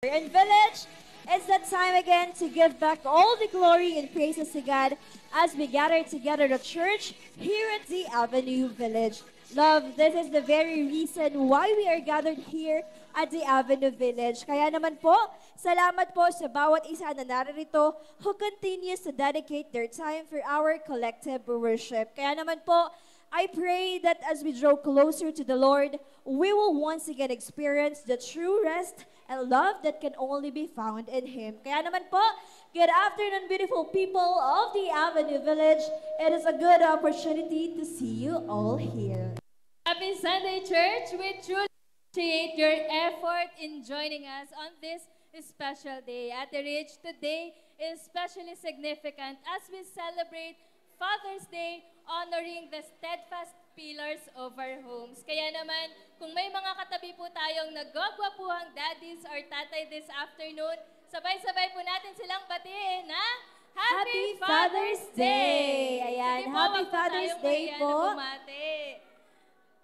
And Village, it's that time again to give back all the glory and praises to God as we gather together the church here at the Avenue Village. Love, this is the very reason why we are gathered here at the Avenue Village. Kaya naman po, salamat po sa bawat isa na naririto who continues to dedicate their time for our collective worship. Kaya naman po, I pray that as we draw closer to the Lord, we will once again experience the true rest and love that can only be found in Him. Kaya naman po, good afternoon, beautiful people of the Avenue Village. It is a good opportunity to see you all here. Happy Sunday, Church! We truly appreciate your effort in joining us on this special day. At the Ridge, today is especially significant as we celebrate Father's Day, honoring the steadfast pillars of our homes. Kaya naman, kung may mga katabi po tayong nagwagwapuhang daddies or tatay this afternoon, sabay-sabay po natin silang batiin na Happy Father's Day! Ayan, Sige po, Happy wag Father's tayong Day mahiya po. na bumati.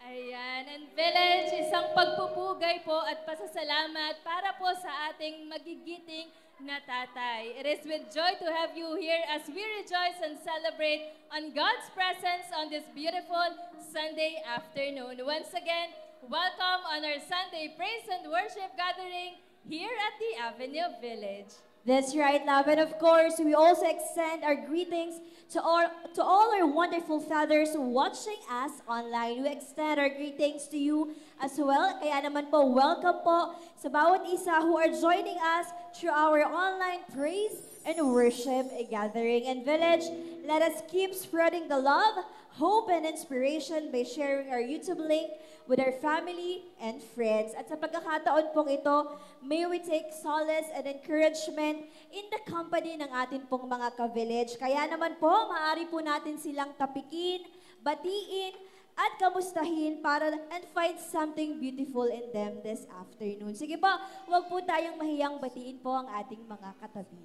Ayan, and Village, isang pagpupugay po at pasasalamat para po sa ating magigiting na tatay. It is with joy to have you here as we rejoice and celebrate on God's presence on this beautiful Sunday afternoon. Once again, welcome on our Sunday praise and worship gathering here at the Avenue Village. That's right, love. And of course, we also extend our greetings to all our wonderful fathers watching us online. We extend our greetings to you as well. Kaya naman po, welcome po sa bawat isa who are joining us through our online praise and worship gathering. And Village, let us keep spreading the love, hope, and inspiration by sharing our YouTube link with our family and friends. At sa pagkakataon pong ito, may we take solace and encouragement in the company ng atin pong mga ka-village. Kaya naman po, maaari po natin silang tapikin, batiin, at kamustahin para and find something beautiful in them this afternoon. Sige po, huwag po tayong mahiyang batiin po ang ating mga katabi.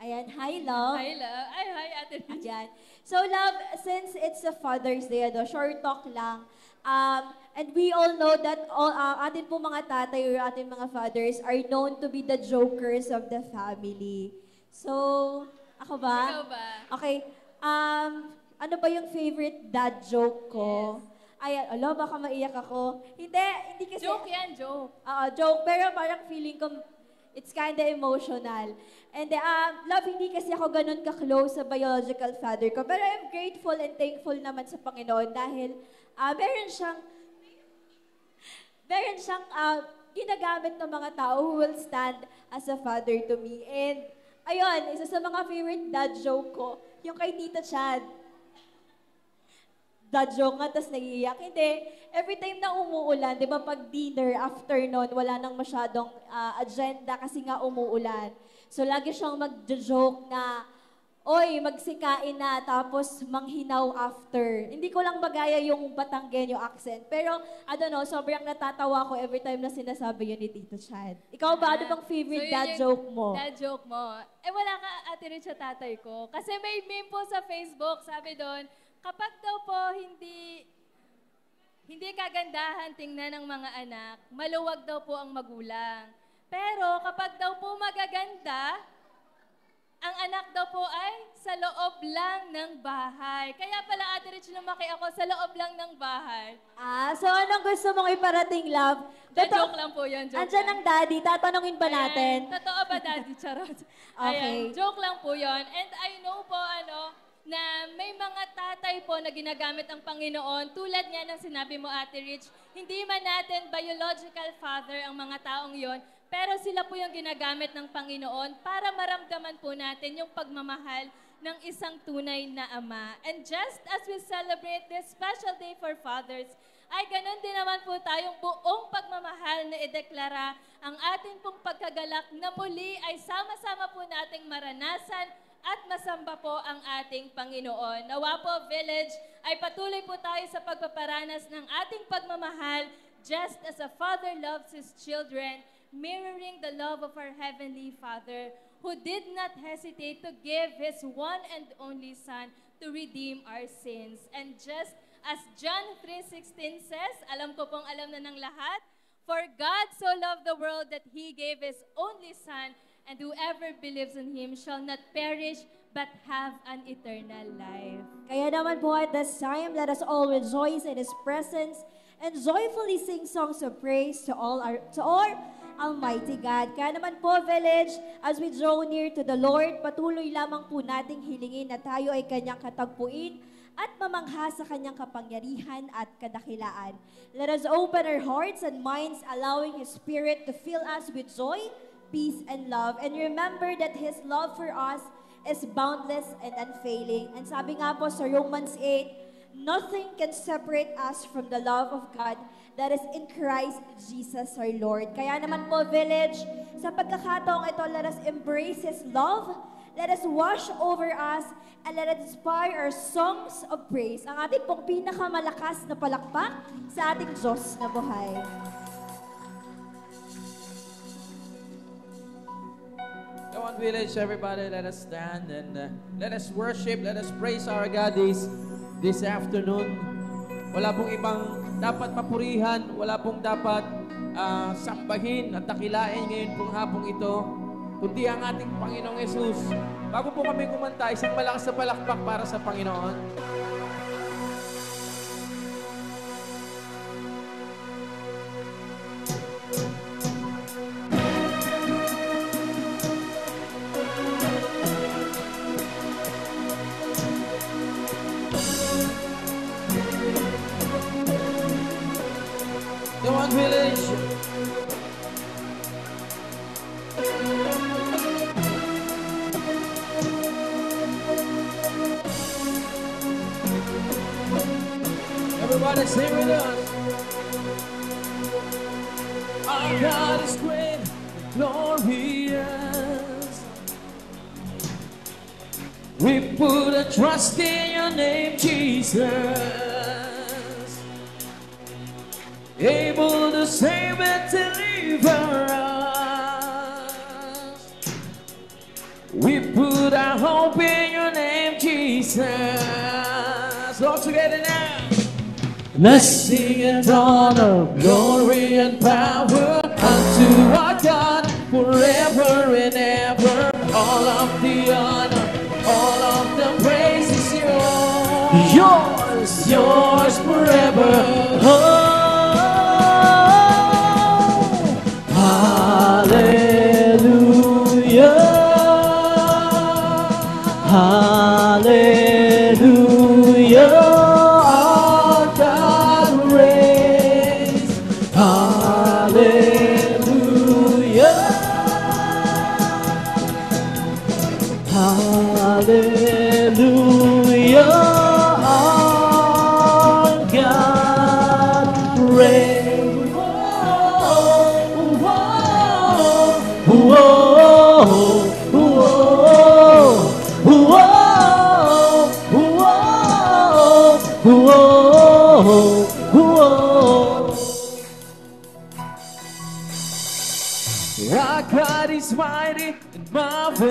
Ayan, hi love. Hi, love. Ay, hi, Ate Ridge. Ayan. So love, since it's a Father's Day, short talk lang. And we all know that atin po mga tatay or atin mga fathers are known to be the jokers of the family. So, ako ba? Ikaw ba? Okay. Ano ba yung favorite dad joke ko? Ayan, alo, baka maiyak ako. Hindi kasi... Joke yan, joke. Joke. Pero parang feeling ko, it's kinda emotional. And love, hindi kasi ako ganun ka-close sa biological father ko. Pero I'm grateful and thankful naman sa Panginoon dahil meron siyang ginagamit ng mga tao who will stand as a father to me. And ayun, isa sa mga favorite dad joke ko, yung kay Tita Chad. Dad joke nga, tas naiiyak. Hindi. Every time na umuulan, di ba pag dinner, afternoon, wala nang masyadong agenda kasi nga umuulan. So lagi siyang mag-joke na, oy, magsikain na, tapos manghinaw after. Hindi ko lang magaya yung Batanggenyo accent. Pero, I don't know, sobrang natatawa ko every time na sinasabi yun ni Tito Chad. Ikaw ba, ano bang favorite So, yun dad yung joke mo? Dad joke mo. Wala ka, Ate Ridge, sa tatay ko. Kasi may meme po sa Facebook, sabi doon, kapag daw po hindi kagandahan tingnan ng mga anak, maluwag daw po ang magulang. Pero kapag daw po magaganda, ang anak daw po ay sa loob lang ng bahay. Kaya pala, Ate Rich, lumaki ako sa loob lang ng bahay. So anong gusto mong iparating, love? Joke lang po yun, joke Andyan lang. ang daddy, tatanungin ba natin? Ayan, totoo ba, Daddy? Charot. Okay. Ayan, joke lang po yun. And I know po, na may mga tatay po na ginagamit ang Panginoon. Tulad nga ng sinabi mo, Ate Rich, hindi man natin biological father ang mga taong yon, pero sila po yung ginagamit ng Panginoon para maramdaman po natin yung pagmamahal ng isang tunay na ama. And just as we celebrate this special day for fathers, ay ganun din naman po tayong buong pagmamahal na ideklara ang ating pong pagkagalak na muli ay sama-sama po nating maranasan at masamba po ang ating Panginoon. Nawa po, Village, ay patuloy po tayo sa pagpaparanas ng ating pagmamahal just as a father loves his children, mirroring the love of our Heavenly Father who did not hesitate to give His one and only Son to redeem our sins. And just as John 3:16 says, alam ko pong alam na ng lahat, For God so loved the world that He gave His only Son, and whoever believes in Him shall not perish but have an eternal life. Kaya naman po at this time, let us all rejoice in His presence and joyfully sing songs of praise to our Almighty God. Kaya naman po, Village, as we draw near to the Lord, patuloy lamang po nating hilingin na tayo ay Kanyang katagpuin at mamangha sa Kanyang kapangyarihan at kadakilaan. Let us open our hearts and minds, allowing His Spirit to fill us with joy, peace, and love. And remember that His love for us is boundless and unfailing. And sabi nga po sa Romans 8, nothing can separate us from the love of God that is in Christ Jesus our Lord. Kaya naman po, Village, sa pagkakataong ito, let us embrace His love, let us wash over us, and let us inspire our songs of praise. Ang ating pong pinakamalakas na palakpak sa ating Diyos na buhay. Come on, Village, everybody, let us stand and let us worship, let us praise our God this afternoon. Wala pong ibang dapat papurihan, wala pong dapat sambahin at dakilain ngayon pong hapong ito, kundi ang ating Panginoong Yesus. Bago po kami kumanta, isang malakas na palakpak para sa Panginoon. Come on, Village. Everybody sing with us. Our God is great and glorious. We put a trust in your name, Jesus. Able to save and deliver us. We put our hope in your name, Jesus. All together now. Blessing and honor, glory and power unto our God forever and ever. All of the honor, all of the praise is yours. Yours, yours forever. Oh. Hallelujah, hallelujah, our God reigns. Hallelujah, hallelujah, our God reigns. Our God is mighty and marvelous.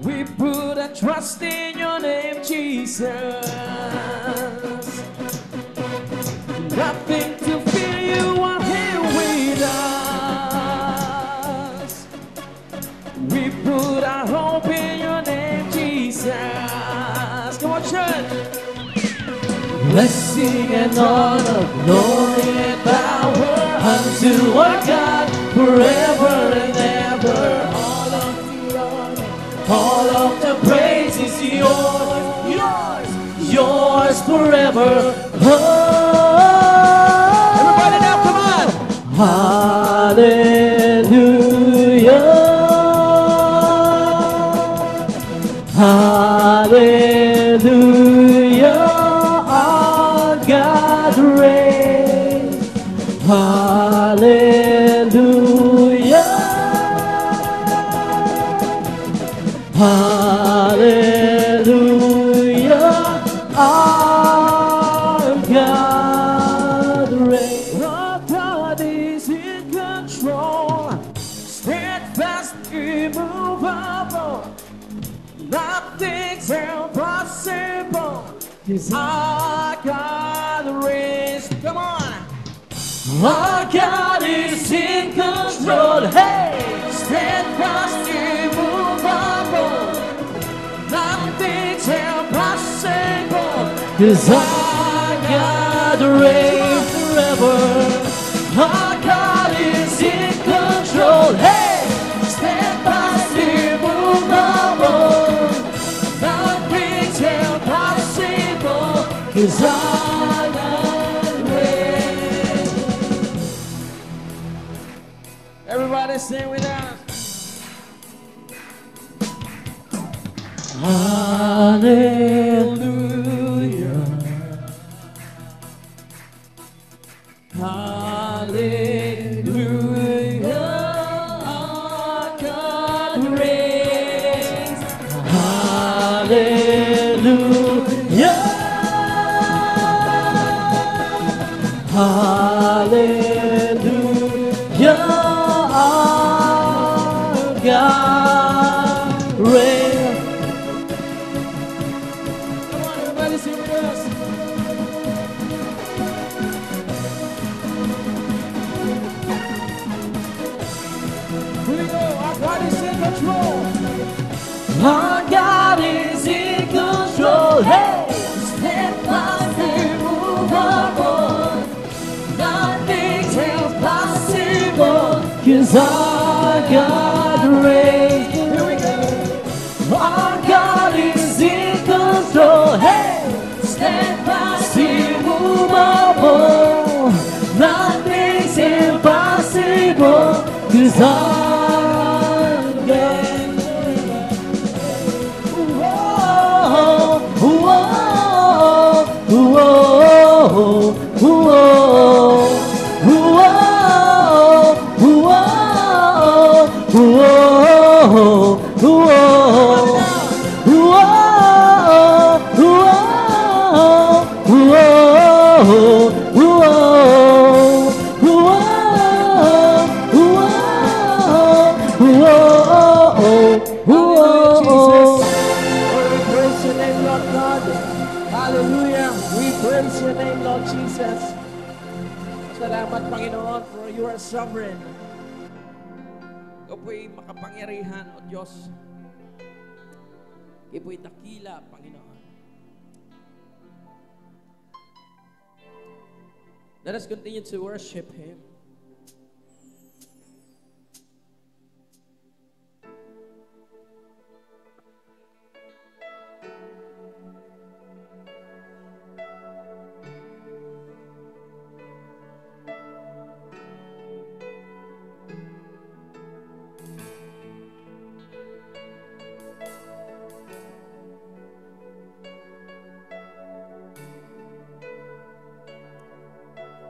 We put our trust in your name, Jesus. Nothing to fear, you are here with us. We put our hope in your name, Jesus. Come on, church. Blessing and honor, glory and power unto our God forever and ever. All of the honor, all of the praise is yours, yours, yours forever. Oh. Everybody now, come on. Hallelujah, hallelujah. God reigns. Hallelujah, hallelujah, our God reigns. Our God is in control, steadfast, immovable, nothing's impossible. 'Cause our God reigns. Our God is in control. Hey, steadfast, immovable. Nothing's impossible. 'Cause our God reigns forever. Our God is in control. Hey, steadfast, immovable. Nothing's impossible. 'Cause our God reigns. Everybody sing with us. Hallelujah. Hallelujah. Our God reigns. Hallelujah. Hallelujah. Our God reigns. Come on, everybody sing with us. Here we go. Our God is in control. Our God is in control. Hey, steadfast, immovable. Nothing's impossible. 'Cause our God reigns. Here we go. Our God is in control. Hey, steadfast, immovable. Nothing's impossible. 'Cause our God. Whoa, whoa, whoa, whoa, Hallelujah. We praise your name, Lord Jesus. Salamat, Panginoon, for you are sovereign. Ikaw po'y makapangyarihan, O Diyos. Ikaw po'y dakila, Panginoon. Let us continue to worship Him.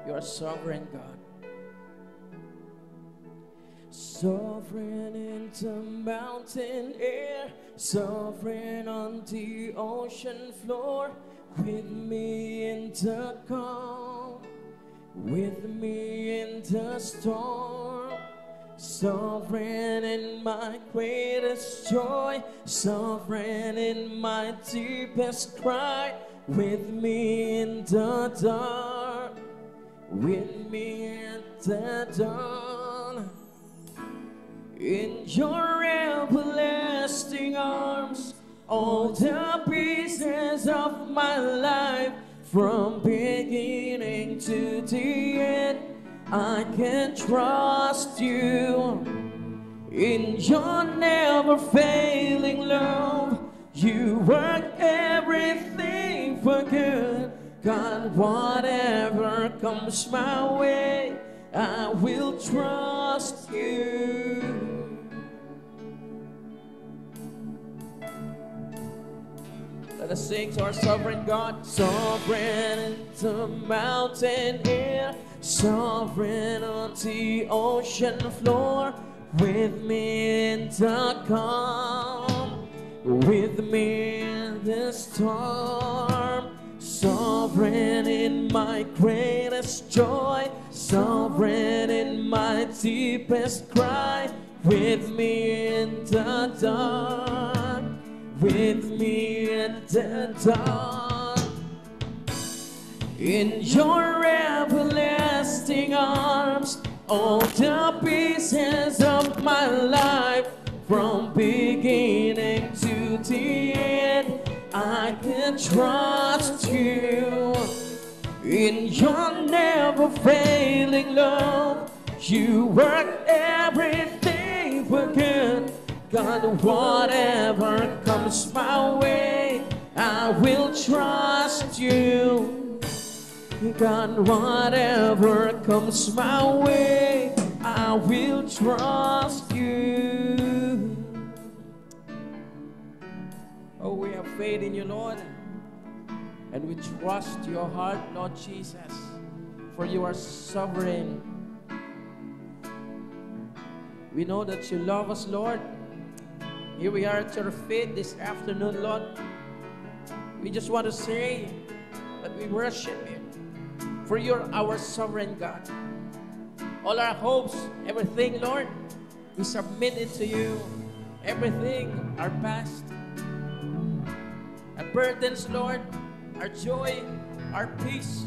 You are sovereign, God. Sovereign in the mountain air, sovereign on the ocean floor, with me in the calm, with me in the storm. Sovereign in my greatest joy, sovereign in my deepest cry, with me in the dark, with me at the dawn. In your everlasting arms, all the pieces of my life, from beginning to the end, I can trust you. In your never failing love, you work everything for good. God, whatever comes my way, I will trust you. Let us sing to our sovereign God. Sovereign in the mountain air, sovereign on the ocean floor, with me in the calm, with me in the storm. Sovereign in my greatest joy, sovereign in my deepest cry, with me in the dark, with me in the dawn. In your everlasting everlasting arms all the pieces of my life from beginning to the end. I can trust you in your never failing love. You work everything for good. God, whatever comes my way, I will trust you. God, whatever comes my way, I will trust you. Oh, we have faith in you, Lord, and we trust your heart, Lord Jesus, for you are sovereign. We know that you love us, Lord. Here we are at your feet this afternoon, Lord. We just want to say that we worship you, for you're our sovereign God. All our hopes, everything, Lord, we submit it to you. Everything, our past, our burdens, Lord, our joy, our peace,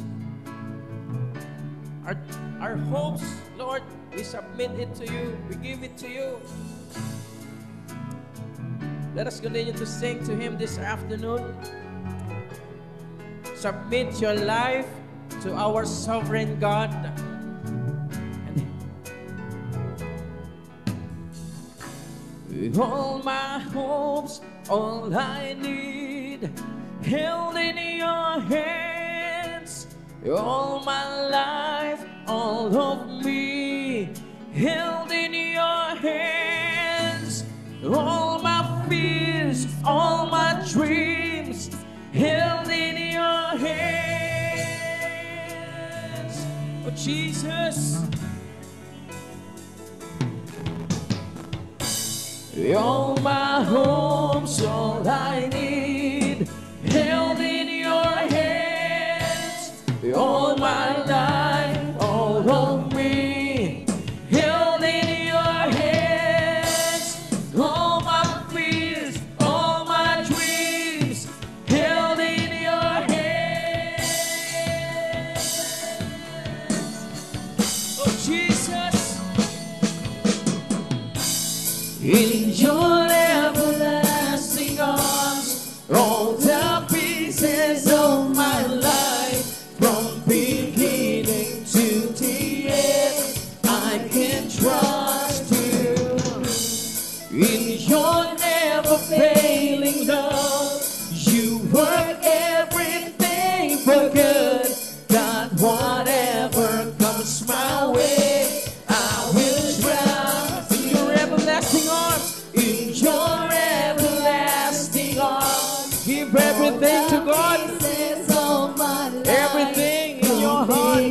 our hopes, Lord, we submit it to you. We give it to you. Let us continue to sing to him this afternoon. Submit your life to our sovereign God. With all my hopes, all I need, held in your hands. All my life, all of me, held in your hands. All my fears, all my dreams, held in your hands. Oh, Jesus. All my hopes, all I need, held in your hands. All my life, all of me, held in your hands. All my fears, all my dreams, held in your hands. Oh, Jesus. In your everlasting arms, all the pieces of my life, from beginning to the end, I can trust you. In your never failing love, you work everything for good. God, whatever comes my way, I will trust in your everlasting arms. In your everlasting arms, give everything to God. Everything in your heart.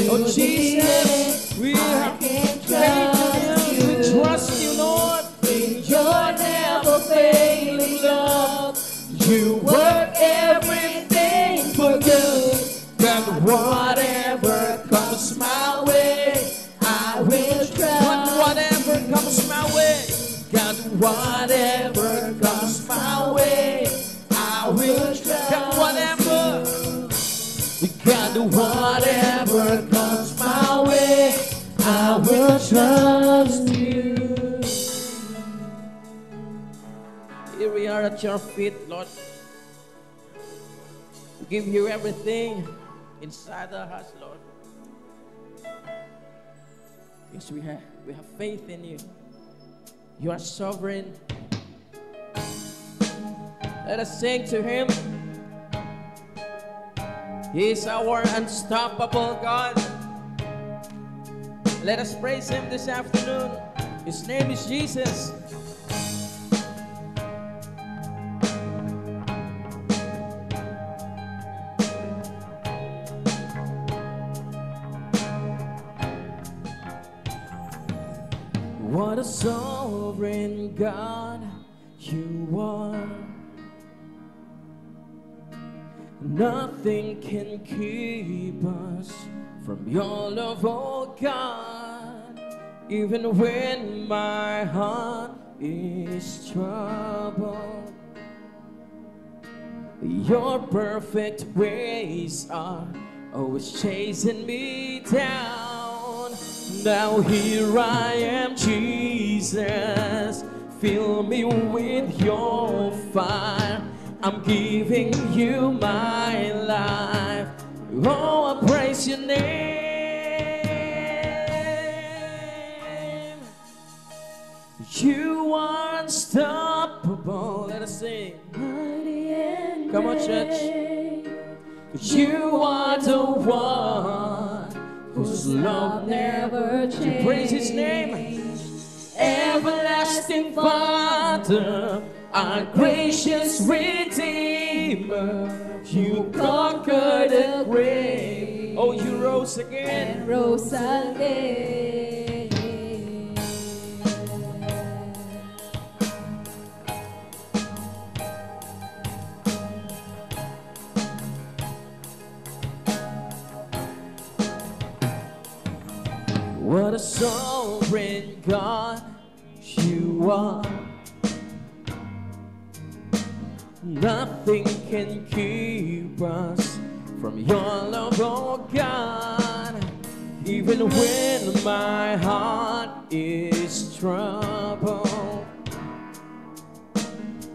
Oh, Jesus, we have faith in you. We trust you, Lord. In your never failing love, you work everything for good. God, whatever comes my way, I will trust. God, whatever comes my way, God, whatever comes my way, I will trust. God, whatever, God, whatever comes my way, I will trust you. Here we are at your feet, Lord. We give you everything inside our hearts, Lord. Yes, we have faith in you. You are sovereign. Let us sing to him. He is our unstoppable God. Let us praise him this afternoon. His name is Jesus. What a sovereign God you are. Nothing can keep us from your love, oh God. Even when my heart is troubled, your perfect ways are always chasing me down. Now here I am, Jesus. Fill me with your fire. I'm giving you my life. Oh, I praise your name. You are unstoppable. Let us sing. Come on, church. You are the one whose love never changes. Praise his name. Everlasting Father, our gracious Redeemer, you conquered the grave. Oh, you rose again. And rose again. What a sovereign God you are. Nothing can keep us from your love, oh God. Even when my heart is troubled,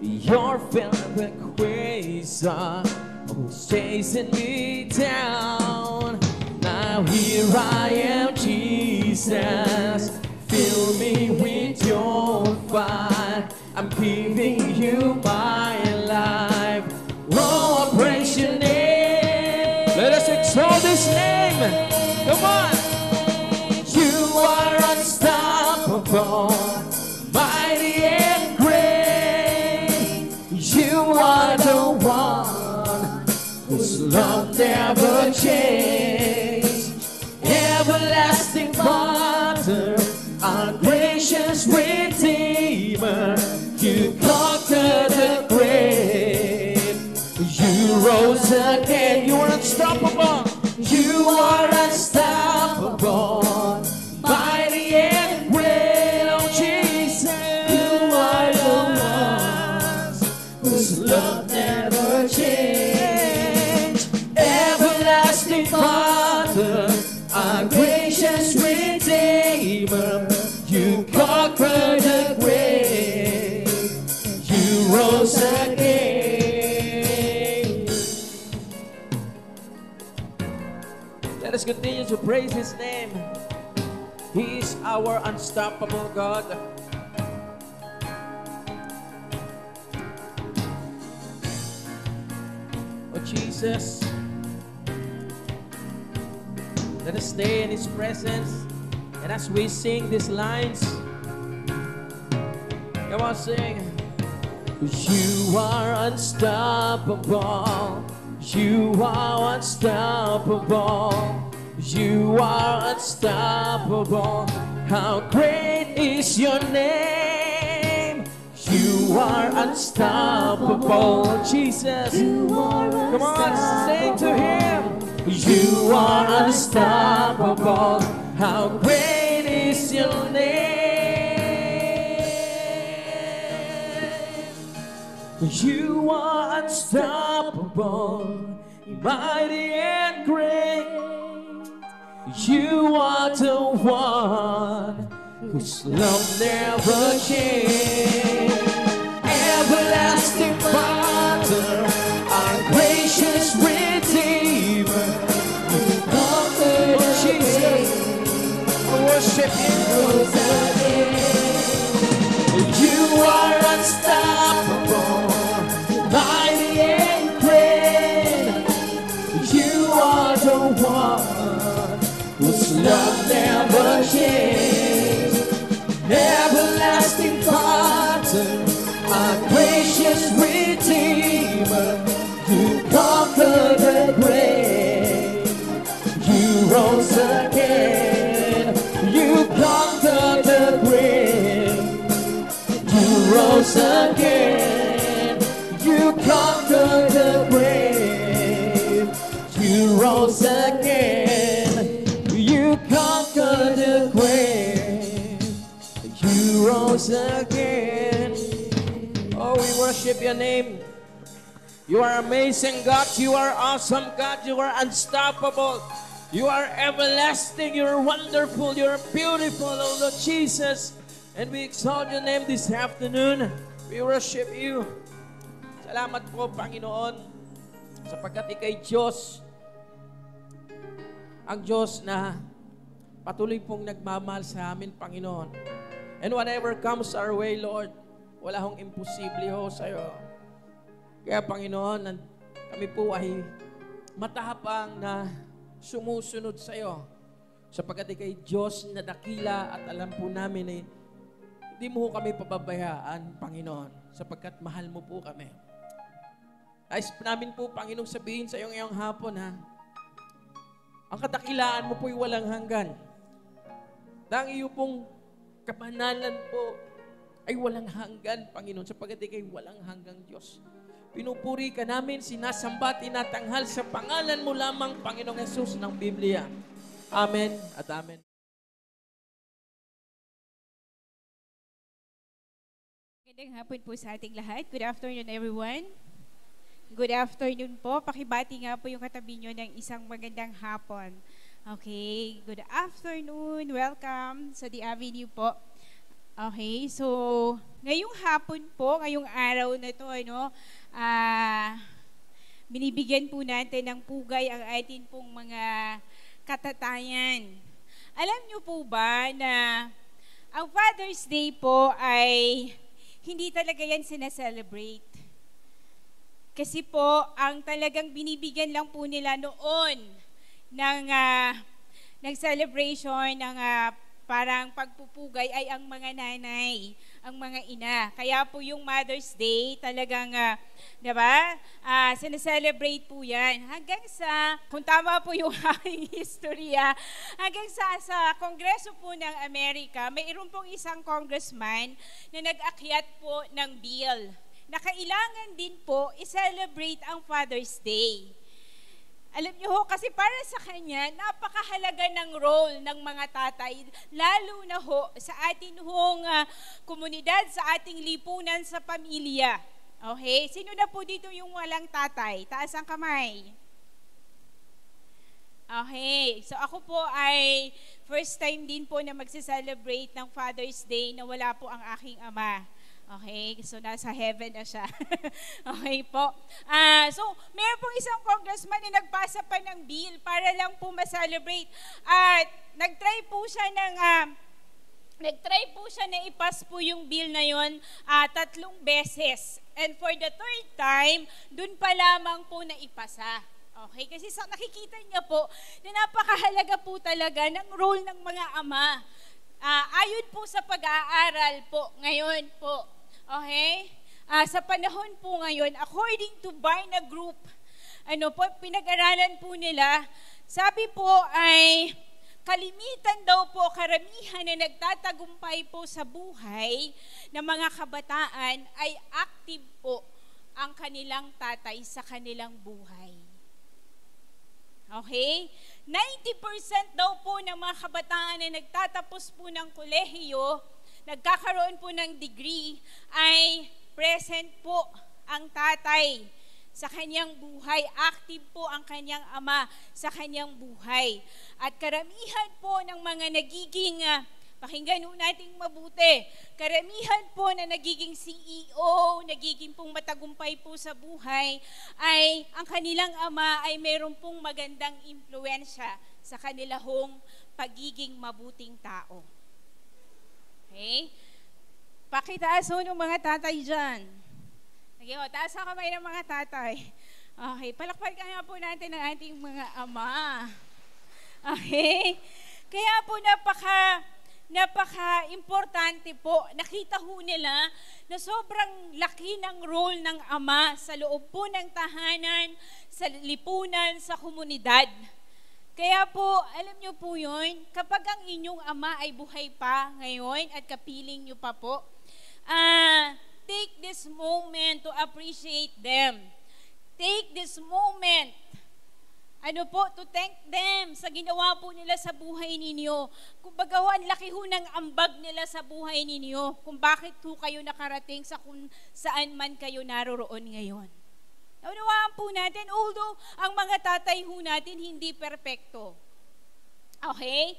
your velvet ways are always chasing me down. Now here I am, Jesus. Fill me with your fire. I'm giving you my life. Oh, I praise your name. Let us exalt his name. Come on. You are unstoppable, mighty and great. You are the one whose love never changed. Everlasting Father, our gracious Redeemer, you conquered the grave. You rose again. You are unstoppable. You are unstoppable, mighty and great. Oh Jesus, you are the one whose love never changed. Everlasting Father, our gracious Redeemer, you conquered the grave. You rose again. Let us continue to praise his name. He is our unstoppable God. Oh Jesus, let us stay in his presence. And as we sing these lines, come on, sing. You are unstoppable. You are unstoppable. You are unstoppable. How great is your name? You are unstoppable, Jesus. Come on, sing to him. You are unstoppable. How great is your name? You are unstoppable, mighty and great. You are the one whose love never changes. Everlasting Father, our gracious Redeemer, you conquered Jesus. Worship you. You are unstoppable, mighty and great. You are the one whose love never changes. Everlasting Father, our gracious Redeemer, you conquered the grave. You rose again. You conquered the grave. You rose again. You conquered the grave. You rose again. You conquered the grave. You rose again. Oh, we worship your name. You are amazing, God. You are awesome, God. You are unstoppable. You are everlasting. You are wonderful. You are beautiful, O Lord Jesus. And we exalt your name this afternoon. We worship you. Salamat po, Panginoon, sapagkat ikay Diyos. Ang Diyos na patuloy pong nagmamahal sa amin, Panginoon. And whatever comes our way, Lord, wala hong imposible ho sa'yo. Kaya, Panginoon, kami po ay matapang na sumusunod sa'yo. Sapagkat ikay Diyos na dakila at alam po namin ay hindi mo kami pababayaan, Panginoon, sapagkat mahal mo po kami. Nais namin po, Panginoon, sabihin sa iyo ngayong hapon, ha? Ang kadakilaan mo po'y walang hanggan. Ang iyo pong kabanalan po ay walang hanggan, Panginoon, sapagkat ikay walang hanggang Diyos. Pinupuri ka namin, sinasamba, tinatanghal sa pangalan mo lamang, Panginoong Jesus ng Biblia. Amen at amen. Magandang hapon po sa ating lahat. Good afternoon, everyone. Good afternoon po. Pakibati nga po yung katabi nyo ng isang magandang hapon. Okay, good afternoon. Welcome sa The Avenue po. Okay, so ngayong hapon po, ngayong araw na to, binibigyan po natin ng pugay ang atin pong mga katatayan. Alam nyo po ba na ang Father's Day po ay hindi talaga yan sinaselebrate? Kasi po, ang talagang binibigyan lang po nila noon ng celebration, ng parang pagpupugay ay ang mga nanay, ang mga ina. Kaya po yung Mother's Day, talagang, sinaselebrate po yan. Hanggang sa, kung tama po yung aking historya, hanggang sa Kongreso po ng Amerika, mayroon pong isang congressman na nag-akyat po ng bill na kailangan din po i-celebrate ang Father's Day. Alam niyo ho, kasi para sa kanya, napakahalaga ng role ng mga tatay, lalo na ho sa atin hong komunidad, sa ating lipunan sa pamilya. Okay? Sino na po dito yung walang tatay? Taas ang kamay. Okay. So ako po ay first time din po na magse-celebrate ng Father's Day na wala po ang aking ama. Okay, so nasa heaven na siya. Okay po. So, meron pong isang congressman na nagpasa pa ng bill para lang po ma-celebrate. At nag-try po siya na ipas po yung bill na yon 3 beses. And for the 3rd time, dun pa lamang po na ipasa. Okay, kasi nakikita niya po na napakahalaga po talaga ng role ng mga ama. Ayon po sa pag-aaral po ngayon po, okay? Sa panahon po ngayon, according to Barna Group, pinag-aralan po nila, sabi po ay karamihan na nagtatagumpay po sa buhay ng mga kabataan ay active po ang kanilang tatay sa kanilang buhay. Okay? 90% daw po ng mga kabataan na nagtatapos po ng kolehiyo, nagkakaroon po ng degree, ay present po ang tatay sa kanyang buhay. Active po ang kanyang ama sa kanyang buhay. At karamihan po ng mga nagiging, pakinggan po nating mabuti, karamihan po na nagiging CEO, nagiging pong matagumpay po sa buhay, ay ang kanilang ama ay mayroon pong magandang impluensya sa kanilahong pagiging mabuting tao. Okay? Pakitaas ho ng mga tatay dyan. Okay, taas ang kamay ng mga tatay. Okay, palakpakan nga po natin ang ating mga ama. Okay? Kaya po napaka-importante po. Nakita ho nila na sobrang laki ng role ng ama sa loob po ng tahanan, sa lipunan, sa komunidad. Kaya po, alam nyo po yun, kapag ang inyong ama ay buhay pa ngayon at kapiling nyo pa po, take this moment to appreciate them. Take this moment, to thank them sa ginawa po nila sa buhay ninyo. Kumbaga, ang laki ho ng ambag nila sa buhay ninyo, kung bakit ho kayo nakarating sa kung saan man kayo naroroon ngayon. Naunawaan po natin, although ang mga tatay ho natin hindi perpekto. Okay?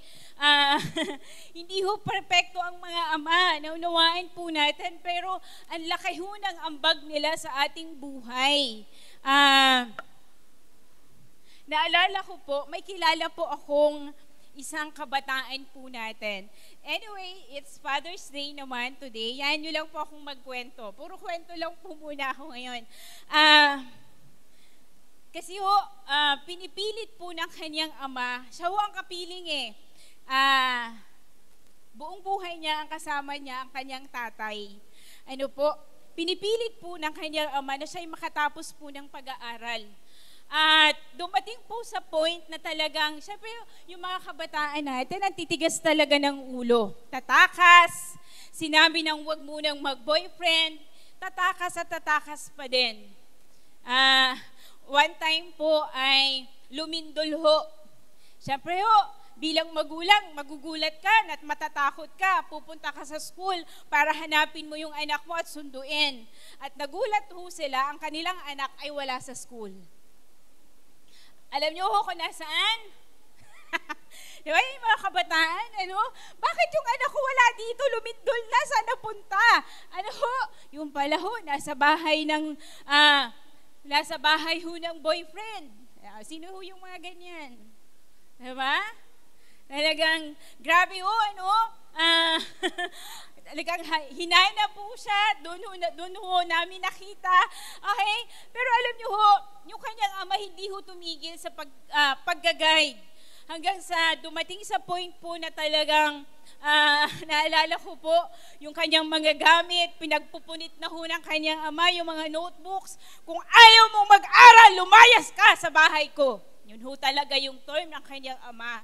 Hindi ho perpekto ang mga ama. Naunawaan po natin, pero ang laki ho ng ambag nila sa ating buhay. Naalala ko po, may kilala po akong isang kabataan po natin. Anyway, it's Father's Day naman today. Yan nyo lang po akong magkwento. Puro kwento lang po muna ako ngayon. Kasi ho, pinipilit po ng kanyang ama, siya ho ang kapiling buong buhay niya ang kasama niya ang kanyang tatay. Pinipilit po ng kanyang ama na siya'y makatapos po ng pag-aaral. At dumating po sa point na talagang, syempre yung mga kabataan natin, ang titigas talaga ng ulo. Tatakas, sinabi ng wag munang mag-boyfriend, tatakas at tatakas pa din. One time po ay lumindol ho. Syempre ho, bilang magulang, magugulat ka at matatakot ka. Pupunta ka sa school para hanapin mo yung anak mo at sunduin. At nagulat ho sila, ang kanilang anak ay wala sa school. Alam niyo ho kung nasaan? Di ba yung mga kabataan, bakit yung anak ko wala dito, lumindol na, saan napunta? Yung pala ho, nasa bahay ho ng boyfriend. Sino ho yung mga ganyan? Diba? Talagang, grabe ho, talagang hinana po siya, doon ho namin nakita. Okay? Pero alam niyo ho, yung kanyang ama hindi ho tumigil sa pag-guide. Hanggang sa dumating sa point po na talagang naalala ko po, yung kanyang mga gamit, pinagpupunit na ho ng kanyang ama, yung mga notebooks. Kung ayaw mong mag-aral, lumayas ka sa bahay ko. Yun ho talaga yung term ng kanyang ama.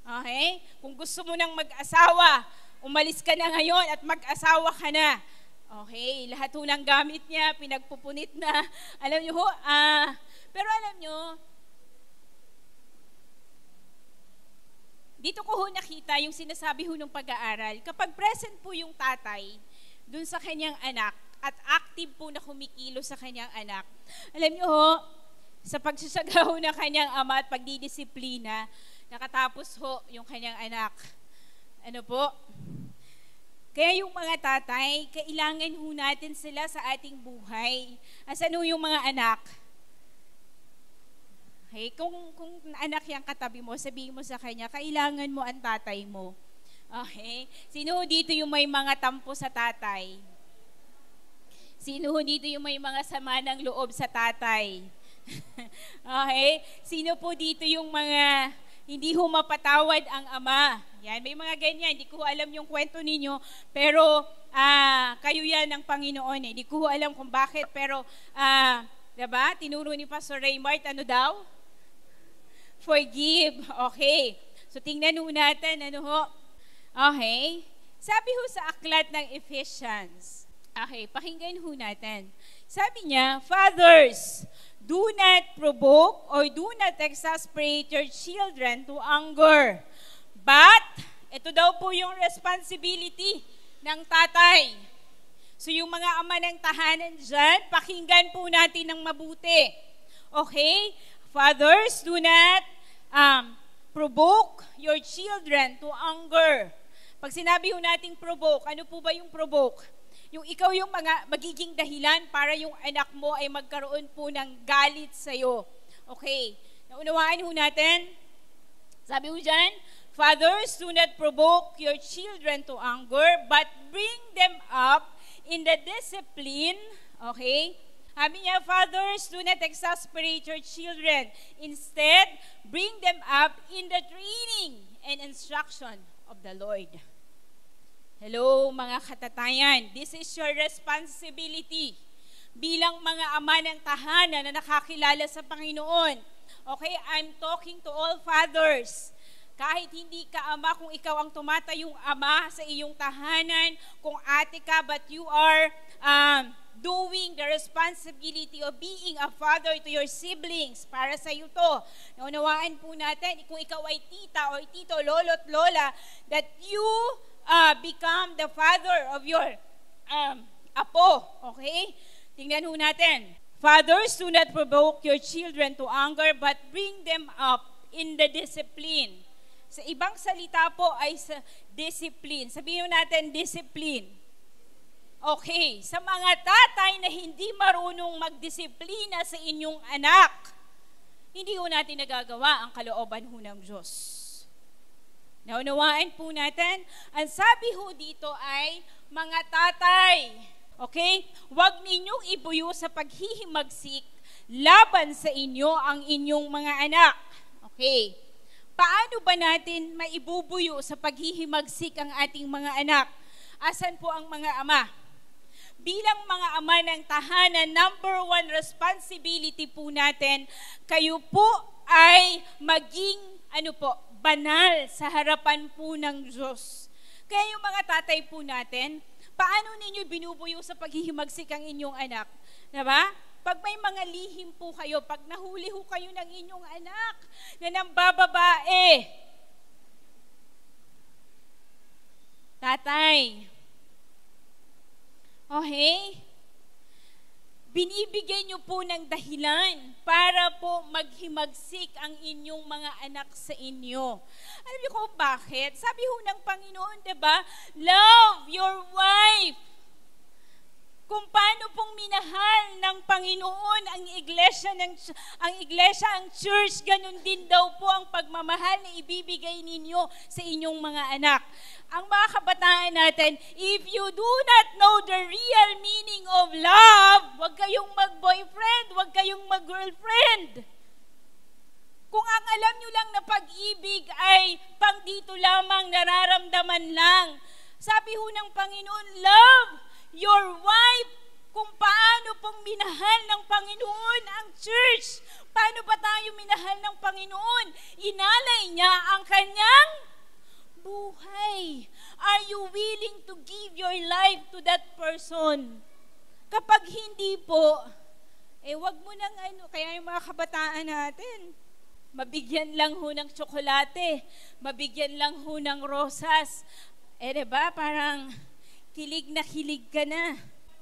Okay? Kung gusto mo nang mag-asawa, umalis ka na ngayon at mag-asawa ka na. Okay? Lahat ho ng gamit niya, pinagpupunit na. Alam niyo ho, pero alam niyo, dito ko ho nakita yung sinasabi ho ng pag-aaral. Kapag present po yung tatay dun sa kanyang anak at active po na kumikilo sa kanyang anak, alam niyo ho, sa pagsasagaw ng kanyang ama at pagdidisiplina, nakatapos ho yung kanyang anak. Kaya yung mga tatay, kailangan ho natin sila sa ating buhay. Asan ho yung mga anak? Okay? Kung anak yung katabi mo, sabihin mo sa kanya, kailangan mo ang tatay mo. Okay? Sino dito yung may mga tampo sa tatay? Sino dito yung may mga sama ng loob sa tatay? Okay? Sino po dito yung mga hindi ho mapatawad ang ama? Yan, may mga ganyan. Hindi ko alam yung kwento ninyo, pero kayo yan ng Panginoon. Hindi ko alam kung bakit, pero diba? Tinuro ni Pastor Raymart, daw? Forgive. Okay. So, tingnan ho natin, Okay. Sabi ho sa aklat ng Ephesians. Okay, pakinggan ho natin. Sabi niya, Fathers, do not provoke or do not exasperate your children to anger. But, ito daw po yung responsibility ng tatay. So, yung mga ama ng tahanan dyan, pakinggan po natin ng mabuti. Okay? Fathers, do not provoke your children to anger. Pag sinabi ho nating provoke, ano po ba yung provoke? Yung ikaw yung magiging dahilan para yung anak mo ay magkaroon po ng galit sa'yo. Okay. Naunawaan ho natin? Sabi ho dyan, Fathers, do not provoke your children to anger, but bring them up in the discipline. Okay? Sabi niya, Fathers, do not exasperate your children. Instead, bring them up in the training and instruction of the Lord. Hello, mga katatayan. This is your responsibility bilang mga ama ng tahanan na nakakilala sa Panginoon. Okay, I'm talking to all fathers. Kahit hindi ka ama, kung ikaw ang tumatayong ama sa iyong tahanan, kung ate ka, but you are doing the responsibility of being a father to your siblings. Para sa iyo to. Naunawaan po natin, kung ikaw ay tita o tito, lolo't lola, that you become the father of your apo. Okay? Tingnan ho natin. Fathers, do not provoke your children to anger, but bring them up in the discipline. Sa ibang salita po ay sa discipline. Sabihin natin, discipline. Okay, sa mga tatay na hindi marunong magdisiplina sa inyong anak, hindi ho natin nagagawa ang kalooban ho ng Diyos. Naunawaan po natin, ang sabi ho dito ay, mga tatay, okay, huwag ninyong ibuyo sa paghihimagsik laban sa inyo ang inyong mga anak. Okay, paano ba natin maibubuyo sa paghihimagsik ang ating mga anak? Asan po ang mga ama? Bilang mga ama ng tahanan, number 1 responsibility po natin, kayo po ay maging, banal sa harapan po ng Diyos. Kaya yung mga tatay po natin, paano ninyo binubuyo sa paghihimagsik ang inyong anak? Diba? Pag may mga lihim po kayo, pag nahuli ho kayo ng inyong anak na nambababae, tatay, okay? Binibigyan nyo po ng dahilan para po maghimagsik ang inyong mga anak sa inyo. Alam niyo kung bakit? Sabi ho ng Panginoon, diba? Love your wife. Kung paano pong minahal ng Panginoon ang iglesia, ang church, ganun din daw po ang pagmamahal na ibibigay ninyo sa inyong mga anak. Ang mga kabataan natin, if you do not know the real meaning of love, huwag kayong mag-boyfriend, huwag kayong mag-girlfriend. Kung ang alam nyo lang na pag-ibig ay pang dito lamang, nararamdaman lang. Sabi ho ng Panginoon, love your wife. Kung paano pong minahal ng Panginoon ang church. Paano ba tayo minahal ng Panginoon? Inalay niya ang kanyang buhay. Are you willing to give your life to that person? Kapag hindi po, wag mo nang kaya yung mga kabataan natin, mabigyan lang ho ng tsokolate, mabigyan lang ho ng rosas. Diba? Parang kilig na kilig ka na.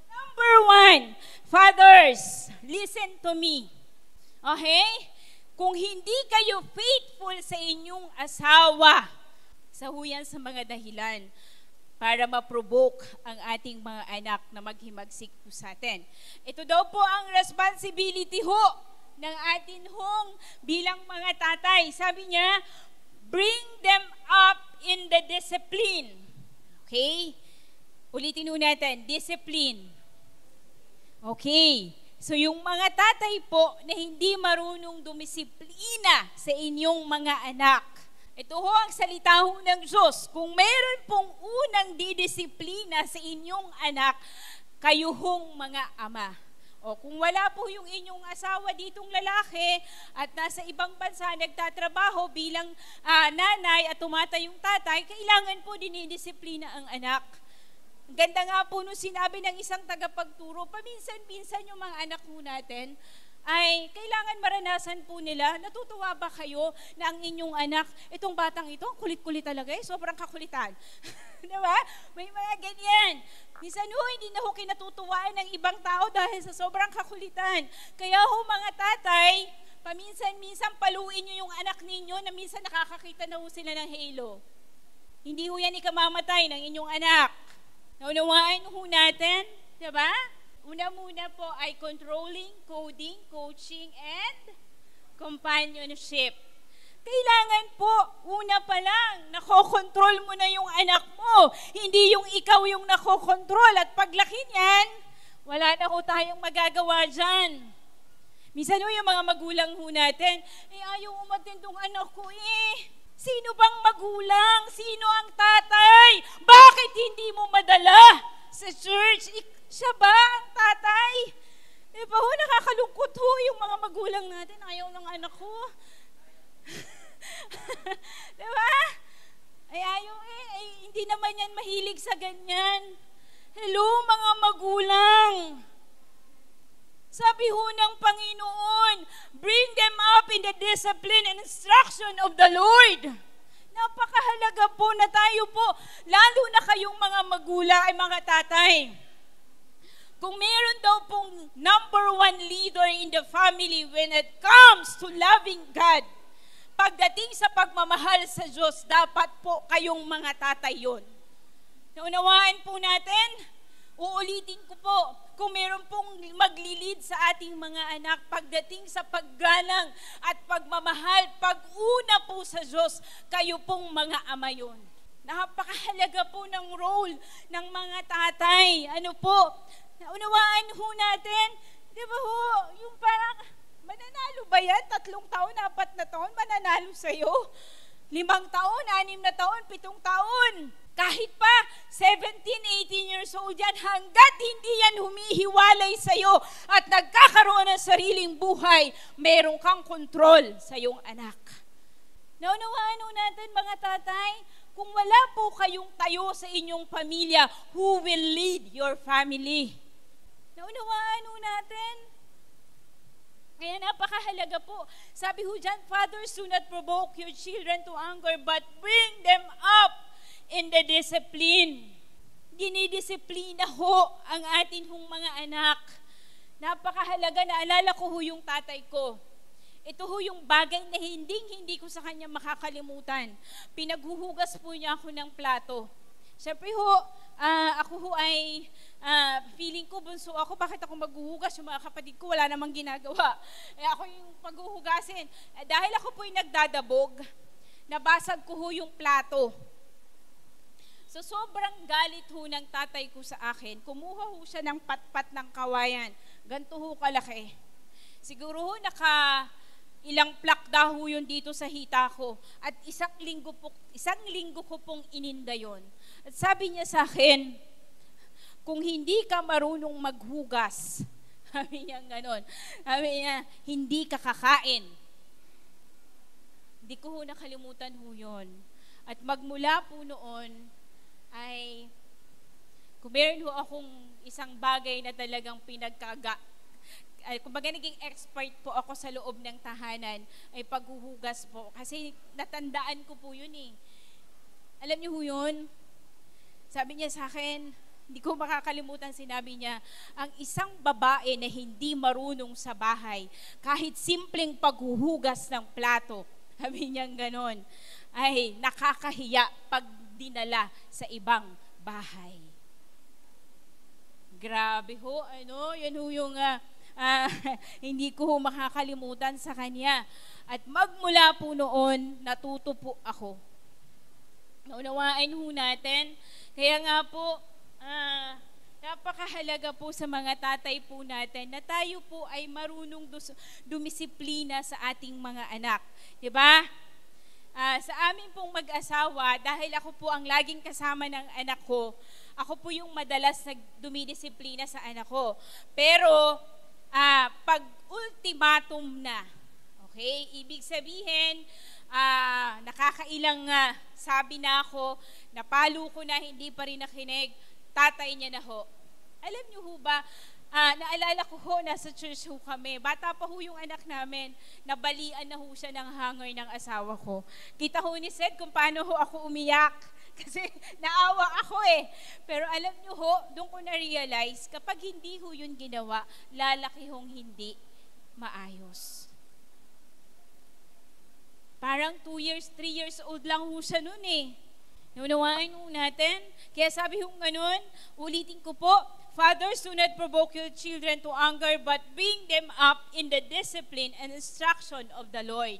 Number 1, fathers, listen to me. Okay? Kung hindi kayo faithful sa inyong asawa, sa huyan sa mga dahilan para ma-provoke ang ating mga anak na maghimagsik po sa atin. Ito daw po ang responsibility ho ng atin hong bilang mga tatay. Sabi niya, bring them up in the discipline. Okay? Ulitin ho natin, discipline. Okay. So yung mga tatay po na hindi marunong dumisiplina sa inyong mga anak, ito ho ang salita ho ng Diyos. Kung mayroon pong unang didisiplina sa inyong anak, kayo hong mga ama. O kung wala po yung inyong asawa ditong lalaki at nasa ibang bansa nagtatrabaho bilang nanay at tumatay yung tatay, kailangan po dinidisiplina ang anak. Ganda nga po nung sinabi ng isang tagapagturo, paminsan-minsan yung mga anak mo natin ay kailangan maranasan po nila. Natutuwa ba kayo na ang inyong anak, itong batang ito, kulit-kulit talaga sobrang kakulitan. Diba? May mga ganyan. Minsan hindi na ho kinatutuwaan ng ibang tao dahil sa sobrang kakulitan. Kaya ho mga tatay, paminsan-minsan paluin nyo yung anak ninyo na minsan nakakakita na ho sila ng halo. Hindi ho yan ikamamatay ng inyong anak. Naunawaan ho natin, diba? Una-muna po ay controlling, coding, coaching, and companionship. Kailangan po, una pa lang, nakokontrol mo na yung anak mo. Hindi yung ikaw yung nakokontrol. At paglaki niyan, wala na ho tayong magagawa dyan. Minsan yung mga magulang ho natin, ayaw umatin tong anak ko Sino bang magulang? Sino ang tatay? Bakit hindi mo madala sa church? Siya ba ang tatay? Diba ho, nakakalungkot ho yung mga magulang natin. Ayaw ng anak ko. Diba? Ayaw hindi naman yan mahilig sa ganyan. Hello mga magulang. Sabi ho ng Panginoon, bring them up in the discipline and instruction of the Lord. Napakahalaga po na tayo po, lalo na kayong mga magulang ay mga tatay. Kung meron daw pong number one leader in the family when it comes to loving God, pagdating sa pagmamahal sa Diyos, dapat po kayong mga tatay yun. Naunawaan po natin, uulitin ko po, kung meron pong maglilid sa ating mga anak pagdating sa paggalang at pagmamahal, pag-una po sa Diyos, kayo pong mga ama yun. Napakahalaga po ng role ng mga tatay. Ano po? Naunawaan ho natin, di ba ho, yung parang, mananalo ba yan? 3 taon, 4 na taon, mananalo sa'yo? 5 taon, 6 na taon, 7 taon. Kahit pa 17, 18 years old yan, hanggat hindi yan humihiwalay sa'yo at nagkakaroon ng sariling buhay, meron kang kontrol sa iyong anak. Naunawaan ho natin mga tatay, kung wala po kayong tayo sa inyong pamilya, who will lead your family? Naunawaan ho natin? Kaya napakahalaga po. Sabi ho dyan, fathers, do not provoke your children to anger, but bring them up in the discipline. Dinidisiplina ho ang atin hong mga anak. Napakahalaga, naalala ko ho yung tatay ko. Ito ho yung bagay na hindi ko sa kanya makakalimutan. Pinaghuhugas po niya ako ng plato. Siyempre ho, ako ho ay feeling ko bunso ako, bakit ako maghuhugas? Yung mga kapatid ko wala namang ginagawa. Ako yung paghuhugasin. Dahil ako po yung nagdadabog, nabasag ko ho yung plato. So sobrang galit ho ng tatay ko sa akin. Kumuha ho siya ng patpat ng kawayan. Ganto ho kalaki. Siguro ho ilang plak daw ho yun dito sa hita ko. At isang linggo ko pong ininda yun. At sabi niya sa akin, kung hindi ka marunong maghugas, sabi niya ganon, sabi niya, hindi ka kakain. Hindi ko ho nakalimutan ho yun. At magmula po noon, ay kung meron ho akong isang bagay na talagang kumbaga naging expert po ako sa loob ng tahanan, ay paghuhugas po. Kasi natandaan ko po yun eh. Alam niyo ho yun? Sabi niya sa akin, hindi ko makakalimutan, sinabi niya, ang isang babae na hindi marunong sa bahay, kahit simpleng paghuhugas ng plato, sabi niya ganon, ay nakakahiya pag dinala sa ibang bahay. Grabe ho, yan ho yung hindi ko makakalimutan sa kanya. At magmula po noon, natuto po ako. Naunawaan ho natin. Kaya nga po, napakahalaga po sa mga tatay po natin na tayo po ay marunong dumisiplina sa ating mga anak. Diba? Sa amin pong mag-asawa, dahil ako po ang laging kasama ng anak ko, ako po yung madalas dumidisiplina sa anak ko. Pero, pag ultimatum na, okay, ibig sabihin, nakakailang sabi na ako, napalo ko na, hindi pa rin nakinig, tatay niya na ho. Alam niyo ho ba, naalala ko ho, nasa church ho kami, bata pa ho yung anak namin, nabalian na ho siya ng hangoy ng asawa ko. Kita ho ni Seth kung paano ho ako umiyak. Kasi naawa ako eh. Pero alam nyo ho, doon ko na-realize, kapag hindi ho yun ginawa, lalaki hong hindi maayos. Parang 2 years, 3 years old lang ho siya nun eh. Naunawaan ho natin. Kaya sabi ho ganun, ulitin ko po, fathers, do not provoke your children to anger, but bring them up in the discipline and instruction of the Lord.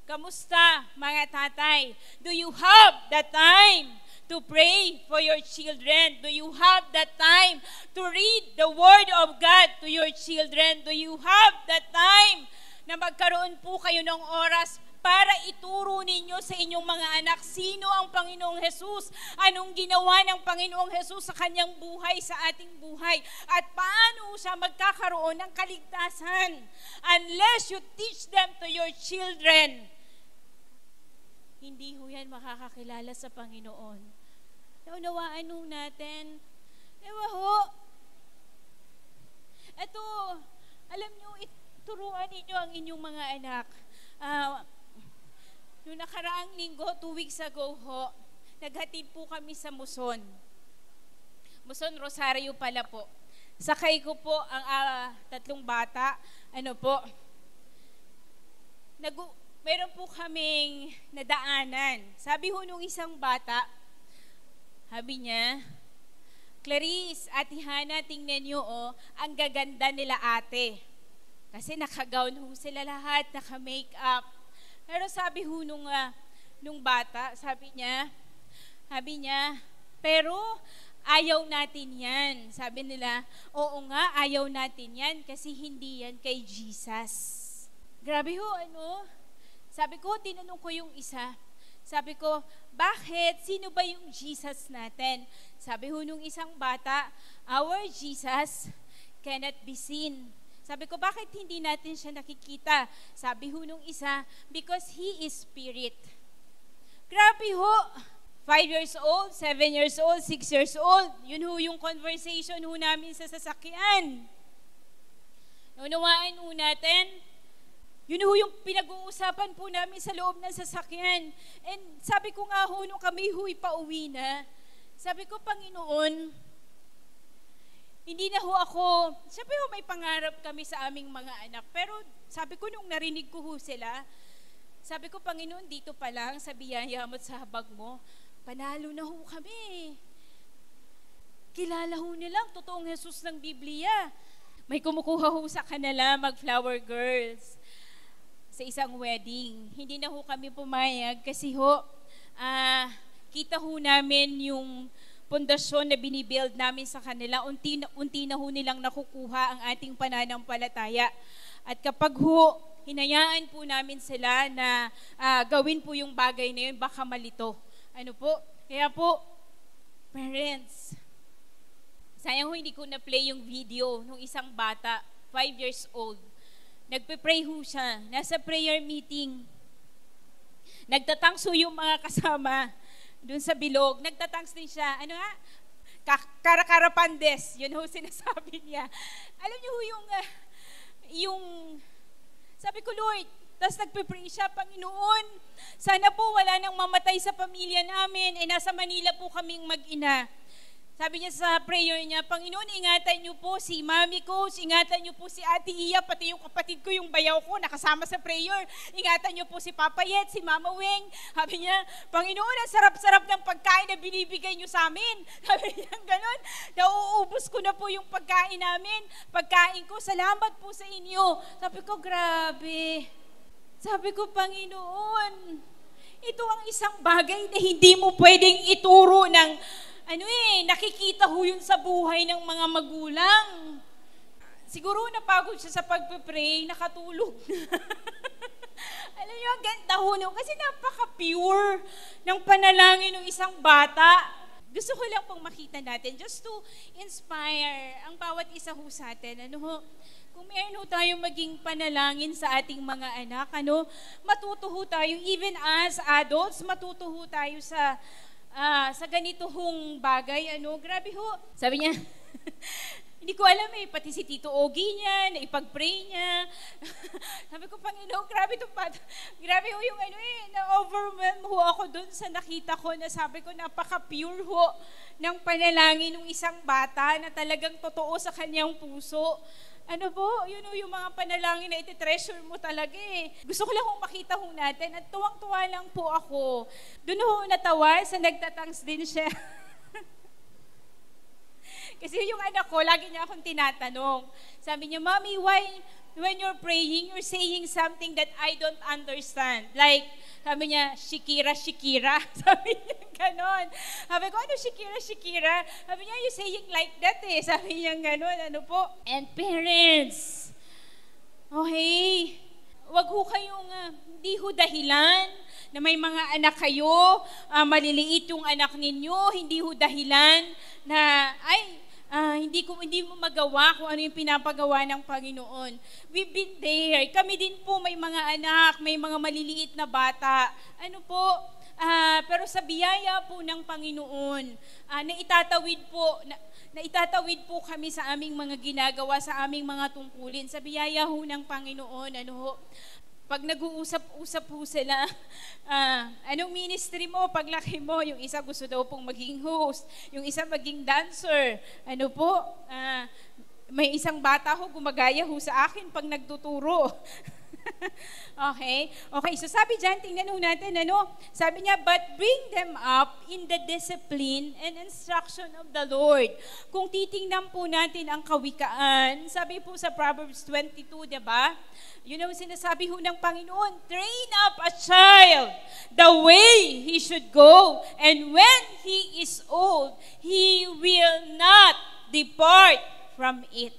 Kamusta, mga tatay? Do you have the time to pray for your children? Do you have the time to read the Word of God to your children? Do you have the time na magkaroon po kayo ng oras para ituro ninyo sa inyong mga anak sino ang Panginoong Hesus, anong ginawa ng Panginoong Hesus sa kanyang buhay, sa ating buhay, at paano siya magkakaroon ng kaligtasan? Unless you teach them to your children, hindi ho yan makakakilala sa Panginoon. Naunawaan ho natin. Diba ho? Ito, alam nyo, turuan ninyo ang inyong mga anak. Noong nakaraang linggo, 2 weeks ago ho, naghatid po kami sa Muson. Muson, Rosario pala po. sakay ko po ang 3 bata. Meron po kaming nadaanan. Sabi ho nung isang bata, sabi niya, Clarice, Ate Hana, tingnan niyo ang gaganda nila ate. Kasi naka-gown ho sila lahat, naka-makeup. Pero sabi ho nung bata, sabi niya, pero ayaw natin yan. Sabi nila, oo nga, ayaw natin yan kasi hindi yan kay Jesus. Grabe ho, Sabi ko, tinanong ko yung isa. Sabi ko, bakit? Sino ba yung Jesus natin? Sabi ho nung isang bata, our Jesus cannot be seen. Sabi ko, bakit hindi natin siya nakikita? Sabi ho nung isa, because He is Spirit. Grabe ho! 5 years old, 7 years old, 6 years old. Yun ho yung conversation ho namin sa sasakyan. Naunawaan ho natin, yun ho yung pinag-uusapan po namin sa loob ng sasakyan. And sabi ko nga ho, nung kami ho'y pauwi na, sabi ko, Panginoon, hindi na ho ako, sabi ho may pangarap kami sa aming mga anak. Pero sabi ko nung narinig ko ho sila, sabi ko, Panginoon, dito pa lang sa biyaya mo at sa habag mo, panalo na ho kami. Kilala ho nilang totoong Jesus ng Biblia. May kumukuha ho sa kanila mag-flower girls sa isang wedding. Hindi na ho kami pumayag kasi ho, kita ho namin yung pundasyon na binibuild namin sa kanila. Unti na ho nilang nakukuha ang ating pananampalataya. At kapag ho, hinayaan po namin sila na gawin po yung bagay na yun, baka malito. Kaya po, parents, sayang ho hindi ko na-play yung video nung isang bata, 5 years old. Nagpe-pray ho siya. Nasa prayer meeting. Nagtatangso yung mga kasama dun sa bilog. Nagtatangs din siya. Karakarapandes. Yun ho sinasabi niya. Alam niyo ho yung sabi ko, Lord, tapos nagpe-pray siya, Panginoon, sana po wala nang mamatay sa pamilya namin. Nasa Manila po kaming mag-ina. Sabi niya sa prayer niya, Panginoon, ingatan niyo po si Mami Coach, ingatan niyo po si Ate Iya, pati yung kapatid ko, yung bayaw ko, nakasama sa prayer. Ingatan niyo po si Papa Yet, si Mama Weng. Sabi niya, Panginoon, ang sarap-sarap ng pagkain na binibigay niyo sa amin. Sabi niya, ganon, nauubos ko na po yung pagkain namin. Pagkain ko, salamat po sa inyo. Sabi ko, grabe. Sabi ko, Panginoon, ito ang isang bagay na hindi mo pwedeng ituro ng nakikita ho yun sa buhay ng mga magulang. Siguro napagod siya sa pagpe-pray, nakatulog. Alam niyo, ang ganda ho no, kasi napaka-pure ng panalangin ng isang bata. Gusto ko lang pong makita natin, just to inspire ang bawat isa ho sa atin. Kung meron ho tayo maging panalangin sa ating mga anak, matuto ho tayo, even as adults, matuto ho tayo sa ganito hong bagay, grabe ho. Sabi niya, hindi ko alam pati si Tito Ogie niya, na ipag-pray niya. Sabi ko, Panginoon, grabe itong bata. Grabe ho yung na-overwhelm ho ako dun sa nakita ko na sabi ko, napaka-pure ho ng panalangin ng isang bata na talagang totoo sa kanyang puso. Yun yung mga panalangin na iti-treasure mo talaga Gusto ko lang makita natin at tuwang-tuwa lang po ako. Doon ho natawa sa nagtatangs din siya. Kasi yung anak ko, lagi niya akong tinatanong. Sabi niya, Mommy, why when you're praying, you're saying something that I don't understand? Like, sabi niya, Shikira, Shikira. Sabi niya, ganon. Sabi ko, Shikira? Sabi niya, you saying like that Sabi niya, ganon, And parents, okay, wag ho kayong, hindi ho dahilan na may mga anak kayo, maliliit yung anak ninyo, hindi ho dahilan na, hindi mo magawa kung ano yung pinapagawa ng Panginoon. We've been there. Kami din po may mga anak, may mga maliliit na bata. Pero sa biyaya po ng Panginoon, naitatawid po kami sa aming mga ginagawa, sa aming mga tungkulin. Sa biyaya ho ng Panginoon, pag nag-uusap-usap po sila, anong ministry mo, paglaki mo, yung isa gusto daw pong maging host, yung isa maging dancer, May isang bata ho, gumagaya ho sa akin pag nagtuturo. Okay? Okay, so sabi dyan, tingnan ho natin, ano? Sabi niya, but bring them up in the discipline and instruction of the Lord. Kung titingnan po natin ang kawikaan, sabi po sa Proverbs 22, diba? Yun ang sinasabi ho ng Panginoon, train up a child the way he should go, and when he is old, he will not depart from it.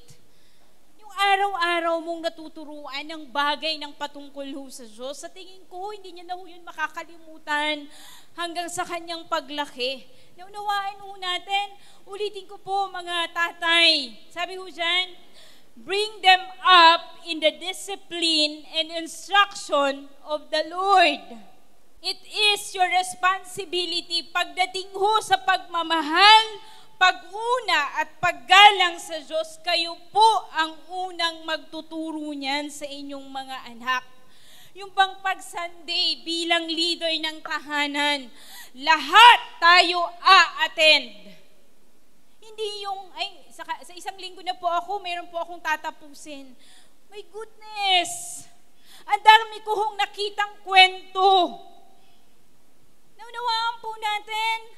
Araw-araw mong natuturuan ng bagay ng patungkol ho sa Diyos. Sa tingin ko, hindi niya na ho yun makakalimutan hanggang sa kanyang paglaki. Naunawaan ho natin, ulitin ko po mga tatay. Sabi ho dyan, bring them up in the discipline and instruction of the Lord. It is your responsibility pagdating ho sa pagmamahal, pag-una at paggalang sa Diyos, kayo po ang unang magtuturo niyan sa inyong mga anak. Yung bang pag-Sunday bilang leader ng tahanan, lahat tayo a-attend. Hindi yung, sa isang linggo na po ako, mayroon po akong tatapusin. My goodness! Ang dami ko hong nakitang kwento. Naunawaan po natin,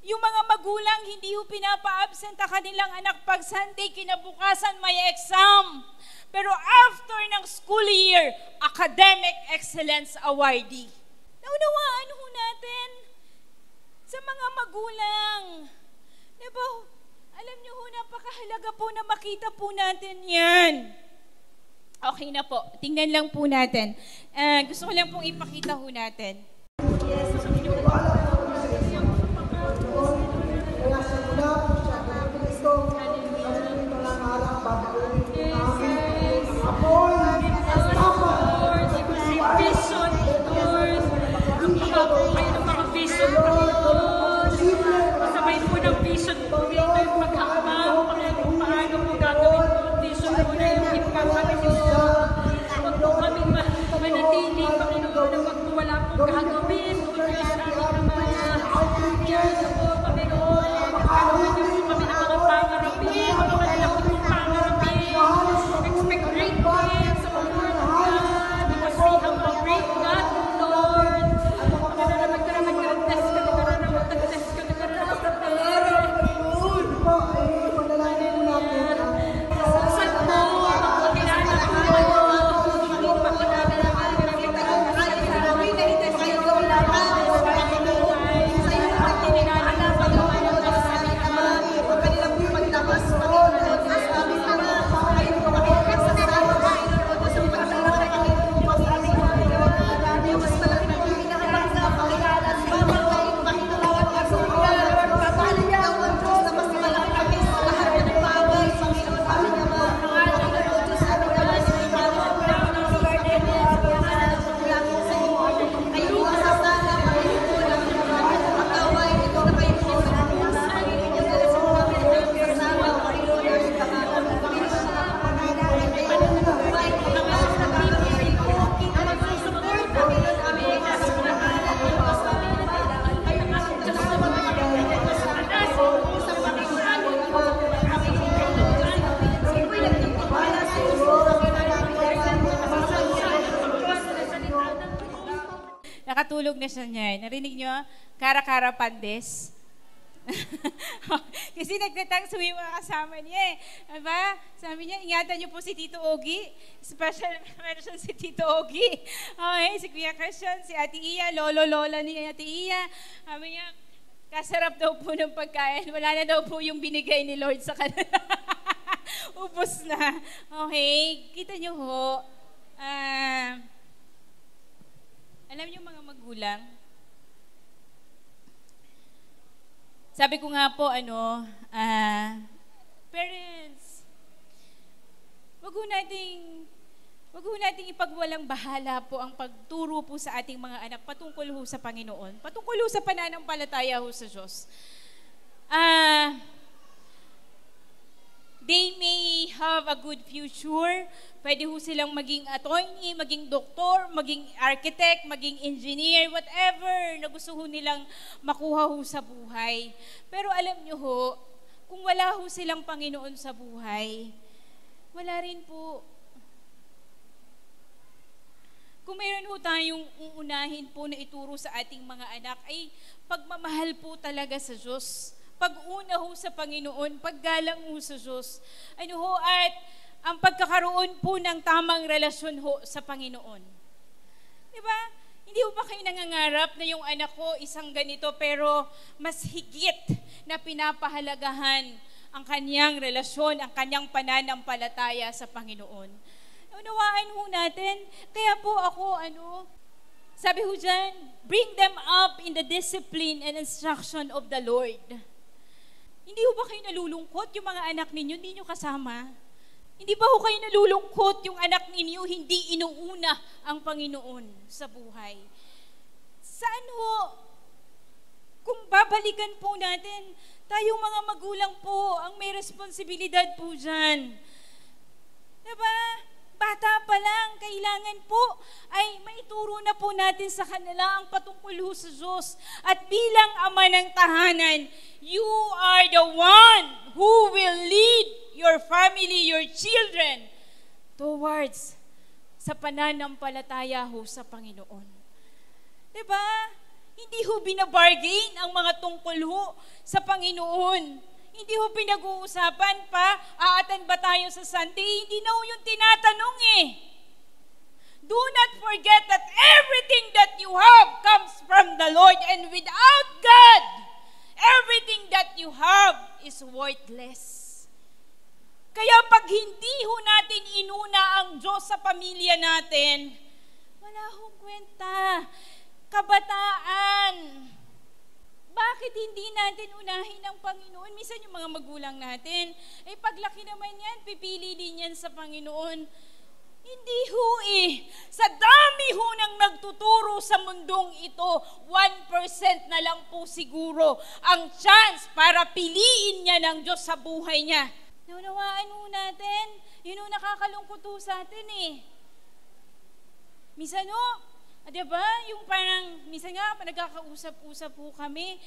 yung mga magulang hindi ho pinapa-absent ang kanilang anak pag Sunday, kinabukasan may exam. Pero after ng school year, academic excellence awardee. Naunawaan ho natin sa mga magulang. Diba, alam niyo ho, napakahalaga po na makita po natin yan. Okay na po, tingnan lang po natin. Gusto ko lang pong ipakita ho natin. Yes, Nakatulog na siya niyan. Narinig niyo? Kara-kara pandes. Kasi nagtatangsuwi yung mga kasama niya eh. Diba? Sabi niya, ingatan niyo po si Tito Ogie. Special mention si Tito Ogie. Okay, si Kuya Christian, si Ate Iya, lolo-lola ni Ate Iya. Sabi niya, kasarap daw po ng pagkain. Wala na daw po yung binigay ni Lord sa kanila. Ubus na. Okay, kita niyo ho. Alam niyo mga magulang, sabi ko nga po, parents, wag ho nating ipagwalang bahala po ang pagturo po sa ating mga anak patungkol ho sa Panginoon, patungkol ho sa pananampalataya ho sa Diyos. They may have a good future. Pwede ho silang maging attorney, maging doktor, maging architect, maging engineer, whatever na gusto ho nilang makuha ho sa buhay. Pero alam nyo ho, kung wala ho silang Panginoon sa buhay, wala rin po. Kung mayroon ho tayong uunahin po na ituro sa ating mga anak, ay pagmamahal po talaga sa Diyos. Pag-una ho sa Panginoon, paggalang ho sa Diyos. At ang pagkakaroon po ng tamang relasyon ho sa Panginoon. Diba? Hindi ho ba kayo nangangarap na yung anak ko isang ganito, pero mas higit na pinapahalagahan ang kanyang relasyon, ang kanyang pananampalataya sa Panginoon? Unawaan ho natin. Kaya po ako, sabi ho dyan, bring them up in the discipline and instruction of the Lord. Hindi ho ba kayo nalulungkot yung mga anak ninyo, hindi nyo kasama? Hindi ba ho kayo nalulungkot yung anak ninyo, hindi inuuna ang Panginoon sa buhay? Saan ho? Kung babalikan po natin, tayong mga magulang po ang may responsibilidad po dyan. Diba? Bata pa lang, kailangan po ay maituro na po natin sa kanila ang patungkol ho sa Diyos. At bilang ama ng tahanan, you are the one who will lead your family, your children, towards sa pananampalataya ho sa Panginoon. Diba? Hindi ho binabargain ang mga tungkol ho sa Panginoon. Hindi ho pinag-uusapan pa, aatan ba tayo sa Sunday? Hindi na ho yung tinatanong eh. Do not forget that everything that you have comes from the Lord, and without God, everything that you have is worthless. Kaya pag hindi ho natin inuna ang Diyos sa pamilya natin, wala hong kwenta. Kabataan. Bakit hindi natin unahin ang Panginoon? Minsan yung mga magulang natin, paglaki naman yan, pipili din yan sa Panginoon. Hindi ho eh. Sa dami ho nang nagtuturo sa mundong ito, 1% na lang po siguro ang chance para piliin niya ng Diyos sa buhay niya. Naunawaan ho natin, yun ho nakakalungkot ho sa atin eh. Minsan ho, diba? Yung parang, minsan nga, nagkakausap-usap po kami.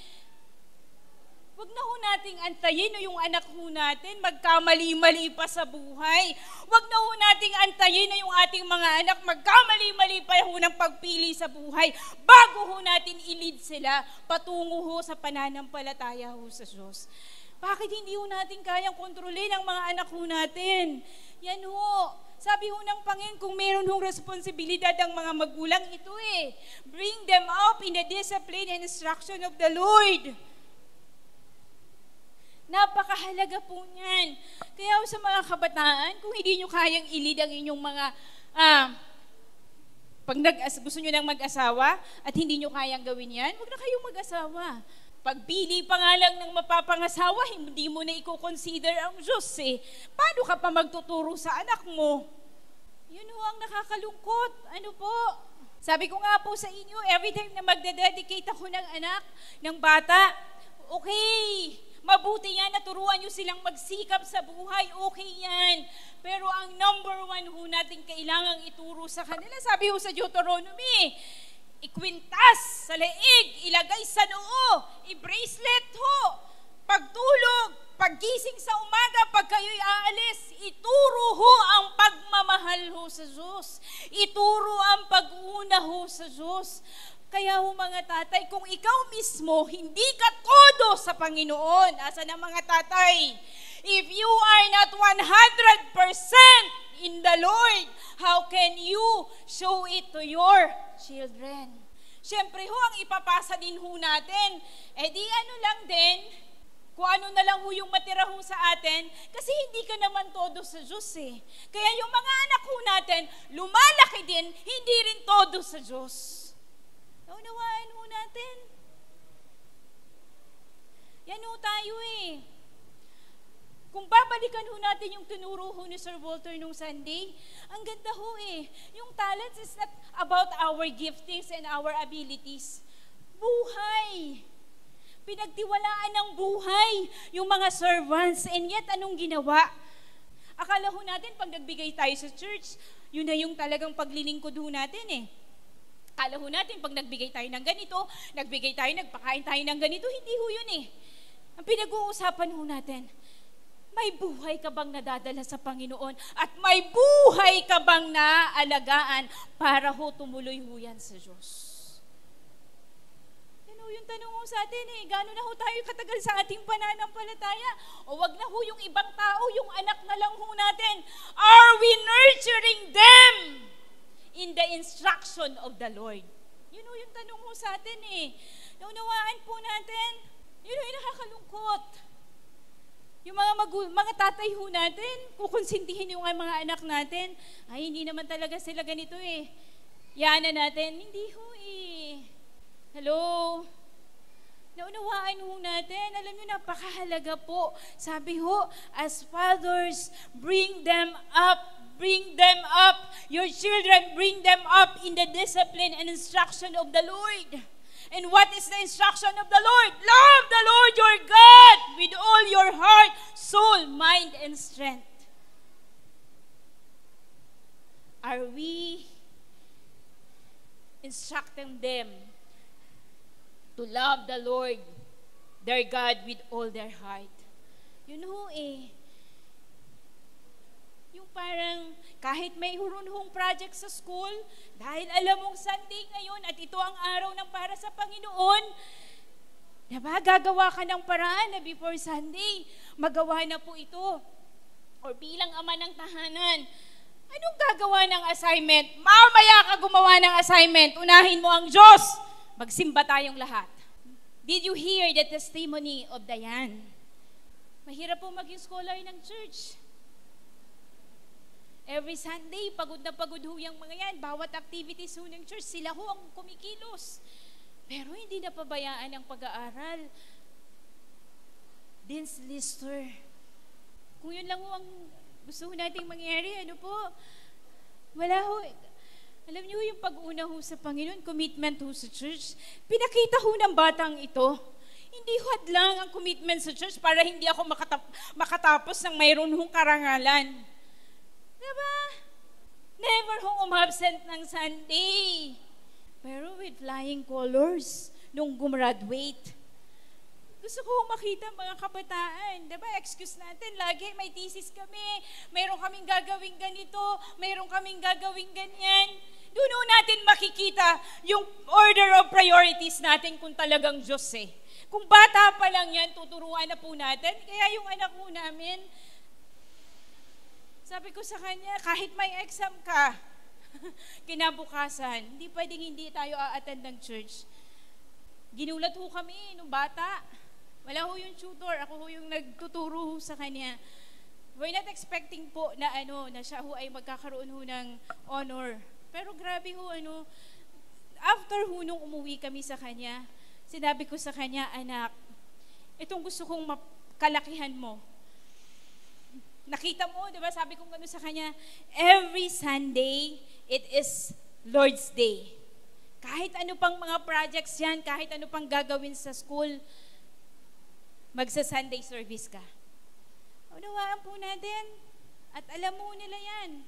Huwag na ho nating antayin na yung anak ho natin magkamali-mali pa sa buhay. Huwag na ho nating antayin na yung ating mga anak magkamali-mali pa ho ng pagpili sa buhay bago ho natin ilid sila patungo ho sa pananampalataya ho sa Diyos. Bakit hindi ho natin kayang kontrolin ang mga anak ho natin? Yan ho. Sabi ho ng Panginoon, kung meron hong responsibilidad ang mga magulang, ito eh. Bring them up in the discipline and instruction of the Lord. Napakahalaga po niyan. Kaya sa mga kabataan, kung hindi nyo kayang ilid ang inyong mga, pag gusto nyo nang mag-asawa at hindi nyo kayang gawin yan, huwag na kayong mag-asawa. Pagpili pa nga lang ng mapapangasawa, hindi mo na i-consider ang Diyos eh. Paano ka pa magtuturo sa anak mo? Yun ho ang nakakalungkot. Ano po? Sabi ko nga po sa inyo, every time na magdededicate ako ng anak, ng bata, okay, mabuti yan, naturuan nyo silang magsikap sa buhay, okay yan. Pero ang number one ho natin kailangang ituro sa kanila, sabi ho sa Deuteronomy, ikwintas sa leeg, ilagay sa noo, i-bracelet ho, pagtulog, paggising sa umaga, pag kayo'y aalis, ituro ho ang pagmamahal ho sa Diyos. Ituro ang pag-una ho sa Diyos. Kaya ho mga tatay, kung ikaw mismo hindi ka todo sa Panginoon, asa na mga tatay, if you are not 100% in the Lord, how can you show it to your children? Siyempre ho, ang ipapasa din ho natin, di ano lang din, kung ano na lang ho yung matira ho sa atin, kasi hindi ka naman todo sa Diyos eh. Kaya yung mga anak ho natin, lumalaki din, hindi rin todo sa Diyos. Naunawaan ho natin. Yan ho tayo eh. Kung babalikan ho natin yung tinuro ho ni Sir Walter nung Sunday, ang ganda ho eh. Yung talents is not about our giftings and our abilities. Buhay. Pinagtiwalaan ng buhay yung mga servants, and yet anong ginawa? Akala ho natin pag nagbigay tayo sa church, yun na yung talagang paglilingkod ho natin eh. Akala ho natin pag nagbigay tayo ng ganito, nagbigay tayo, nagpakain tayo ng ganito, hindi ho yun eh. Ang pinag-uusapan ho natin, may buhay ka bang nadadala sa Panginoon at may buhay ka bang naaalagaan para ho tumuloy ho yan sa Diyos? Yan ho yung tanong ho sa atin gano'n na ho tayo katagal sa ating pananampalataya? O wag na ho yung ibang tao, yung anak na lang ho natin. Are we nurturing them in the instruction of the Lord? Yun ho yung tanong ho sa atin Naunawaan po natin, yun ho yung nakakalungkot. Yung mga tatay ho natin, kukonsintihin yung mga anak natin, ay hindi naman talaga sila ganito Yana natin, hindi ho Hello? Naunawaan ho natin, alam nyo, napakahalaga po. Sabi ho, as fathers, bring them up, your children, bring them up in the discipline and instruction of the Lord. And what is the instruction of the Lord? Love the Lord your God with all your heart, soul, mind, and strength. Are we instructing them to love the Lord, their God, with all their heart? Yun ho Yung parang kahit may hurunhong project sa school, dahil alam mong Sunday ngayon at ito ang araw ng para sa Panginoon, diba, gagawa ka ng paraan na before Sunday, magawa na po ito. Or bilang ama ng tahanan, anong gagawa ng assignment? Mamaya ka gumawa ng assignment, unahin mo ang Diyos. Magsimba tayong lahat. Did you hear the testimony of Diane? Mahirap po maging scholar ng church. Every Sunday, pagod na pagod ho yung mga yan. Bawat activities ho ng church, sila ho ang kumikilos. Pero hindi napabayaan ang pag-aaral. Dean's Lister. Kung yun lang ho ang gusto ho nating mangyari, ano po? Wala ho. Alam niyo yung pag-una ho sa Panginoon, commitment ho sa church. Pinakita ho ng batang ito. Hindi ho hadlang ang commitment sa church para hindi ako makatapos ng mayroon hong karangalan. Diba? Never hong umabsent ng Sunday. Pero with flying colors, nung gumraduate. Gusto ko makita mga kabataan. Diba? Excuse natin, lagi may thesis kami. Mayroon kaming gagawing ganito. Mayroon kaming gagawing ganyan. Doon natin makikita yung order of priorities natin kung talagang Diyos Kung bata pa lang yan, tuturuan na po natin. Kaya yung anak mo namin, sabi ko sa kanya, kahit may exam ka, kinabukasan, hindi pwedeng hindi tayo a-attend ng church. Ginulat ho kami nung bata. Wala ho yung tutor, ako ho yung nagtuturo ho sa kanya. We're not expecting po na na siya ho ay magkakaroon ho ng honor. Pero grabe ho after ho nung umuwi kami sa kanya, sinabi ko sa kanya, anak, itong gusto kong kalakihan mo. Nakita mo, di ba? Sabi kong sa kanya, every Sunday, it is Lord's Day. Kahit ano pang mga projects yan, kahit ano pang gagawin sa school, magsa-Sunday service ka. Unawaan po natin. At alam mo nila yan.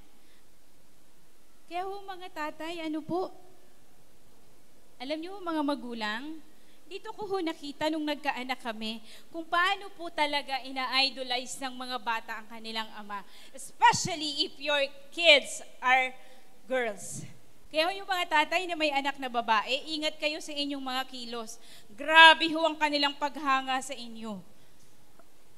Kaya ho mga tatay, alam niyo mga magulang, dito ko ho nakita nung nagkaanak kami kung paano po talaga ina-idolize ng mga bata ang kanilang ama. Especially if your kids are girls. Kaya yung mga tatay na may anak na babae, ingat kayo sa inyong mga kilos. Grabe ho ang kanilang paghanga sa inyo.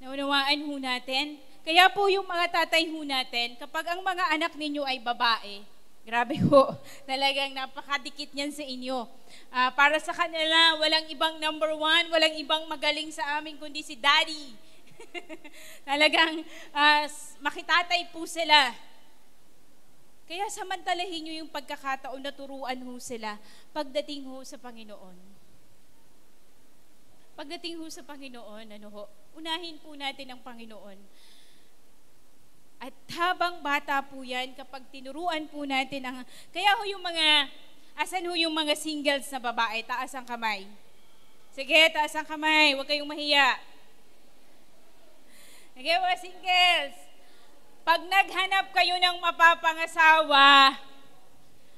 Naunawaan ho natin. Kaya po yung mga tatay ho natin, kapag ang mga anak ninyo ay babae, grabe ho, talagang napakadikit niyan sa inyo. Para sa kanila, walang ibang number one, walang ibang magaling sa amin kundi si Daddy. Talagang makitatay po sila. Kaya samantalahin nyo yung pagkakataon na turuan ho sila pagdating ho sa Panginoon. Pagdating ho sa Panginoon, unahin po natin ang Panginoon. At habang bata po yan, kapag tinuruan po natin kaya ho yung asan ho yung mga singles na babae? Taas ang kamay. Sige, taas ang kamay. Huwag kayong mahiya. Sige, mga singles. Pag naghanap kayo ng mapapangasawa,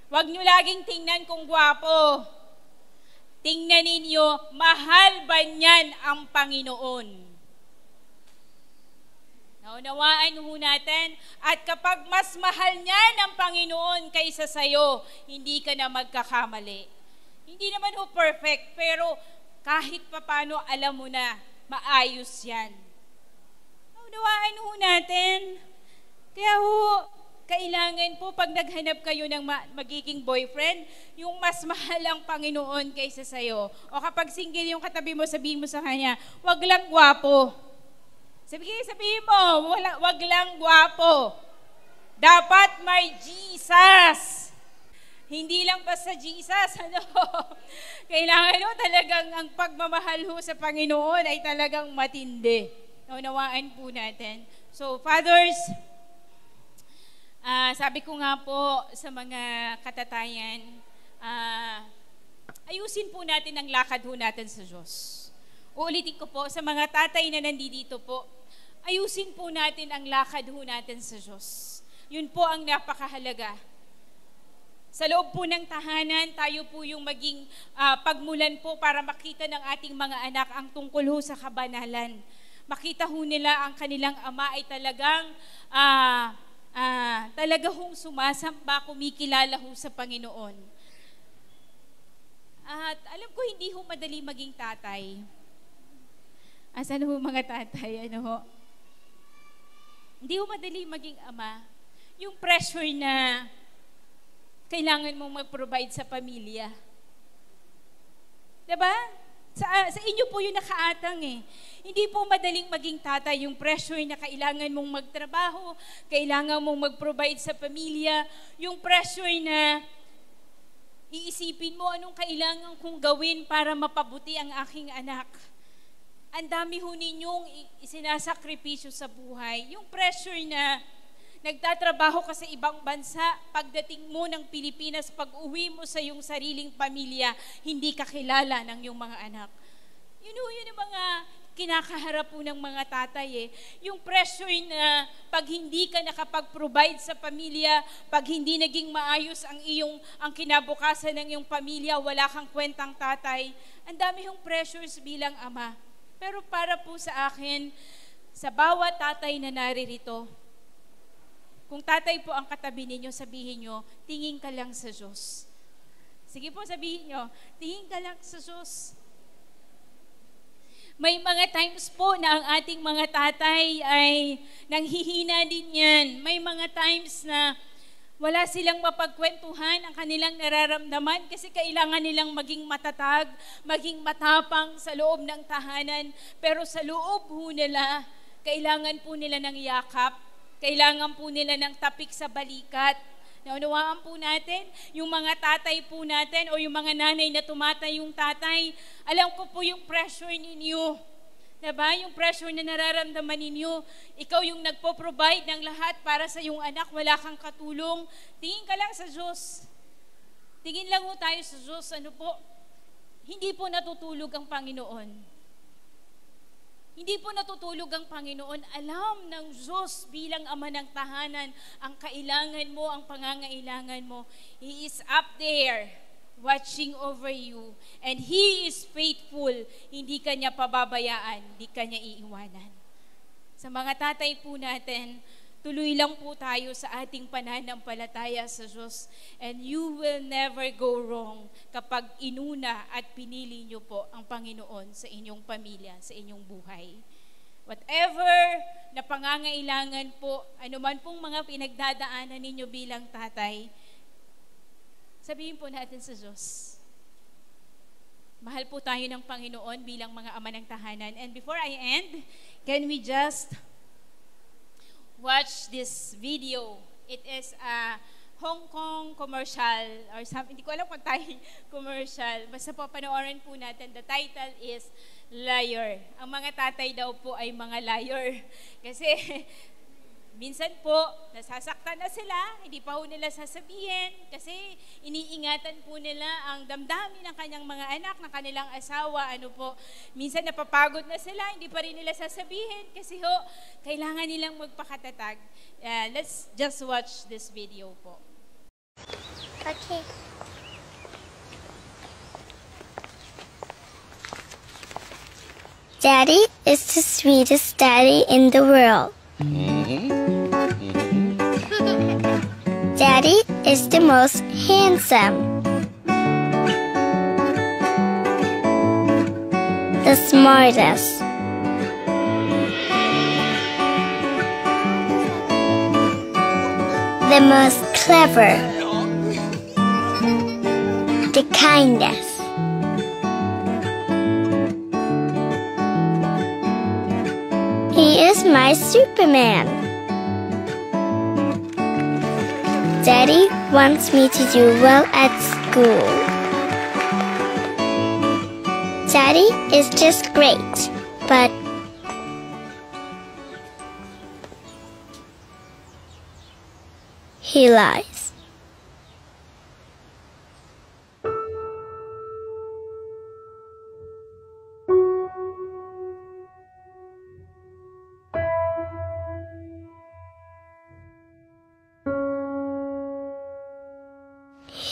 huwag nyo laging tingnan kung gwapo. Tingnan ninyo, mahal ba niyan ang Panginoon? Naunawaan ho natin, at kapag mas mahal niyan ang Panginoon kaysa sa'yo, hindi ka na magkakamali. Hindi naman ho perfect, pero kahit papano alam mo na, maayos yan. Naunawaan ho natin. Kaya ho, kailangan po pag naghanap kayo ng magiging boyfriend, yung mas mahal ang Panginoon kaysa sa'yo. O kapag single yung katabi mo, sabihin mo sa kanya, wag lang gwapo. Sabihin mo, wag lang gwapo. Dapat may Jesus. Hindi lang basta Jesus, ano? Kailangan ho talagang ang pagmamahal ho sa Panginoon ay talagang matindi. Naunawaan po natin. So, fathers, sabi ko nga po sa mga katatayan, ayusin po natin ang lakad ho natin sa Diyos. Uulitin ko po, sa mga tatay na nandito po, ayusin po natin ang lakad ho natin sa Diyos. Yun po ang napakahalaga. Sa loob po ng tahanan, tayo po yung maging pagmulan po para makita ng ating mga anak ang tungkol ho sa kabanalan. Makita ho nila ang kanilang ama ay talagang talaga hong sumasamba, kumikilala ho sa Panginoon. At alam ko hindi ho madali maging tatay. Asan ho mga tatay? Ano ho? Hindi ho madali maging ama. Yung pressure na kailangan mong mag-provide sa pamilya. Diba? Sa inyo po yung nakaatang eh. Hindi po madaling maging tatay, yung pressure na kailangan mong magtrabaho, kailangan mong mag-provide sa pamilya, yung pressure na iisipin mo anong kailangan kong gawin para mapabuti ang aking anak. Ang dami ho ninyong isinasakripisyo sa buhay. Yung pressure na nagtatrabaho ka sa ibang bansa, pagdating mo ng Pilipinas, pag-uwi mo sa iyong sariling pamilya, hindi ka kilala ng iyong mga anak. Yun yung mga kinakaharap po ng mga tatay eh. Yung pressure na pag hindi ka nakapag-provide sa pamilya, pag hindi naging maayos ang kinabukasan ng iyong pamilya, wala kang kwentang tatay, ang dami yung pressures bilang ama. Pero para po sa akin, sa bawat tatay na naririto, kung tatay po ang katabi ninyo, sabihin nyo, tingin ka lang sa Diyos. Sige po, sabihin nyo, tingin ka lang sa Diyos. May mga times po na ang ating mga tatay ay nanghihina din yan. May mga times na wala silang mapagkwentuhan ang kanilang nararamdaman kasi kailangan nilang maging matatag, maging matapang sa loob ng tahanan. Pero sa loob po nila, kailangan po nila ng yakap, kailangan po nila ng tapik sa balikat. Naunawaan po natin, yung mga tatay po natin o yung mga nanay na tumatay yung tatay, alam ko po yung pressure ninyo. Diba? Yung pressure na nararamdaman ninyo. Ikaw yung nagpo-provide ng lahat para sa yung anak, wala kang katulong. Tingin ka lang sa Diyos. Tingin lang po tayo sa Diyos. Ano po? Hindi po natutulog ang Panginoon. Hindi po natutulog ang Panginoon. Alam ng Diyos bilang ama ng tahanan ang kailangan mo, ang pangangailangan mo. He is up there watching over you. And He is faithful. Hindi ka niya pababayaan. Hindi ka niya iiwanan. Sa mga tatay po natin, tuloy lang po tayo sa ating pananampalataya sa Diyos. And you will never go wrong kapag inuna at pinili niyo po ang Panginoon sa inyong pamilya, sa inyong buhay. Whatever na pangangailangan po, anuman pong mga pinagdadaanan ninyo bilang tatay, sabihin po natin sa Diyos. Mahal po tayo ng Panginoon bilang mga ama ng tahanan. And before I end, can we just watch this video? It is a Hong Kong commercial or something. Hindi ko alam kung tayo commercial. Basta po panoorin po natin. The title is Liar. Ang mga tatay daw po ay mga liar. Kasi minsan po, nasasaktan na sila, hindi pa po nila sasabihin kasi iniingatan po nila ang damdamin ng kanyang mga anak, ng kanilang asawa, ano po. Minsan napapagod na sila, hindi pa rin nila sasabihin kasi ho, kailangan nilang magpakatatag. Let's just watch this video po. Okay. Daddy is the sweetest daddy in the world. Daddy is the most handsome, the smartest, the most clever, the kindest. He is my Superman. Daddy wants me to do well at school. Daddy is just great, but he lies.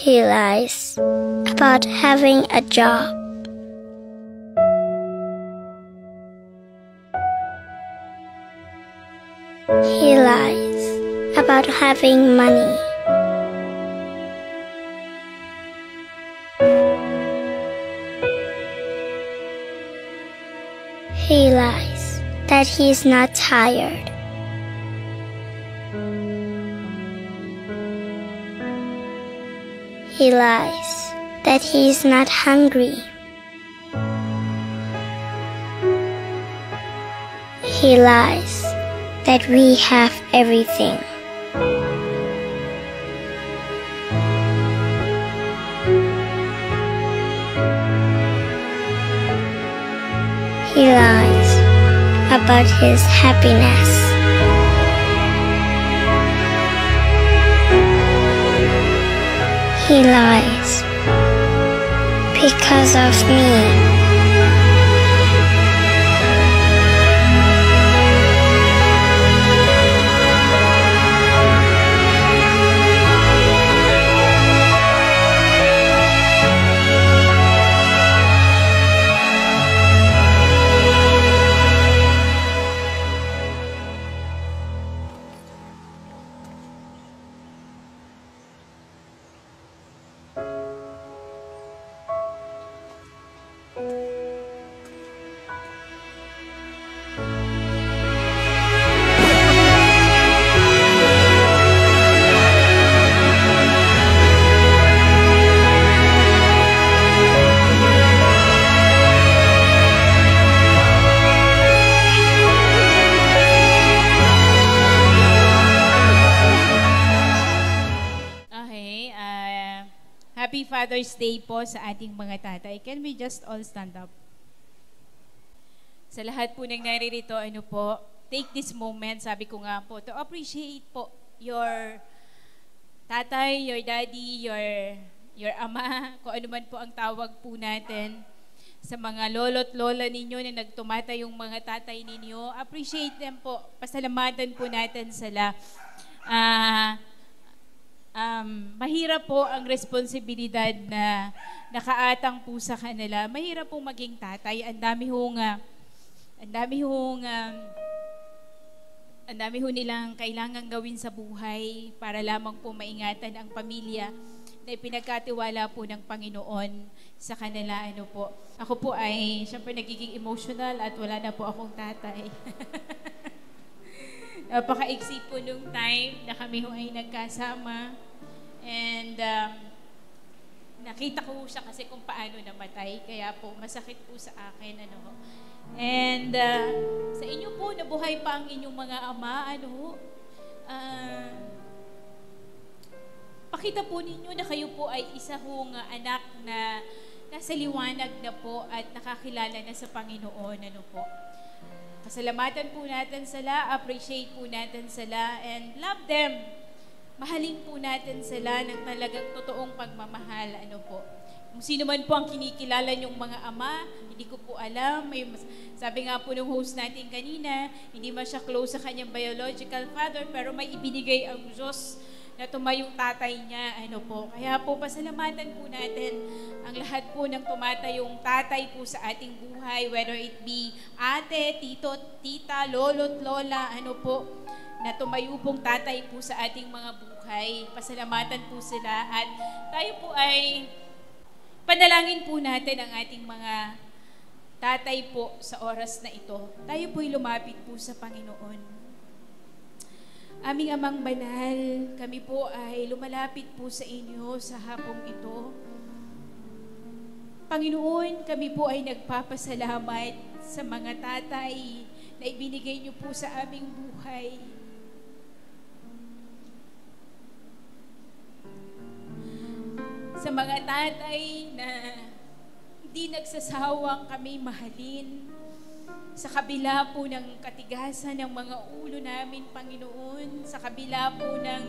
He lies about having a job. He lies about having money. He lies that he's not tired. He lies that he's not hungry. He lies that we have everything. He lies about his happiness. He lies because of me. Happy Father's Day po sa ating mga tatay. Can we just all stand up? Sa lahat po ng naririto, take this moment, sabi ko nga po, to appreciate po your tatay, your daddy, your ama, kung ano man po ang tawag po natin. Sa mga lolo't lola ninyo na nagtumata yung mga tatay ninyo, appreciate them po. Pasalamatan po natin sila. Mahirap po ang responsibilidad na nakaatang po sa kanila. Mahirap po maging tatay. Ang dami ho nilang kailangang gawin sa buhay para lamang po maingatan ang pamilya na ipinagkatiwala po ng Panginoon sa kanila. Ako po ay syempre nagiging emotional at wala na po akong tatay. Napaka-iksi po nung time na kami ay nagkasama. And nakita ko siya kasi kung paano namatay. Kaya po, masakit po sa akin. And sa inyo po, nabuhay pa ang inyong mga ama. Pakita po ninyo na kayo po ay isa hong anak na nasa liwanag na po at nakakilala na sa Panginoon. Pasalamatan po natin sila, appreciate po natin sila, and love them. Mahalin po natin sila ng talagang totoong pagmamahal. Kung sino man po ang kinikilala niyong mga ama, hindi ko po alam. Sabi nga po ng host natin kanina, hindi man siya close sa kanyang biological father, pero may ibinigay ang Diyos na tumayong tatay niya. Kaya po, pasalamatan po natin ang lahat po ng tumatayong tatay po sa ating buhay, whether it be ate, tito, tita, lolo't lola, na tumayo pong tatay po sa ating mga buhay. Pasalamatan po sila at tayo po ay panalangin po natin ang ating mga tatay po sa oras na ito. Tayo po'y lumapit po sa Panginoon. Aming Amang Banal, kami po ay lumalapit po sa inyo sa hapong ito. Panginoon, kami po ay nagpapasalamat sa mga tatay na ibinigay niyo po sa aming buhay. Sa mga tatay na hindi nagsasawang kami mahalin. Sa kabila po ng katigasan ng mga ulo namin, Panginoon, sa kabila po ng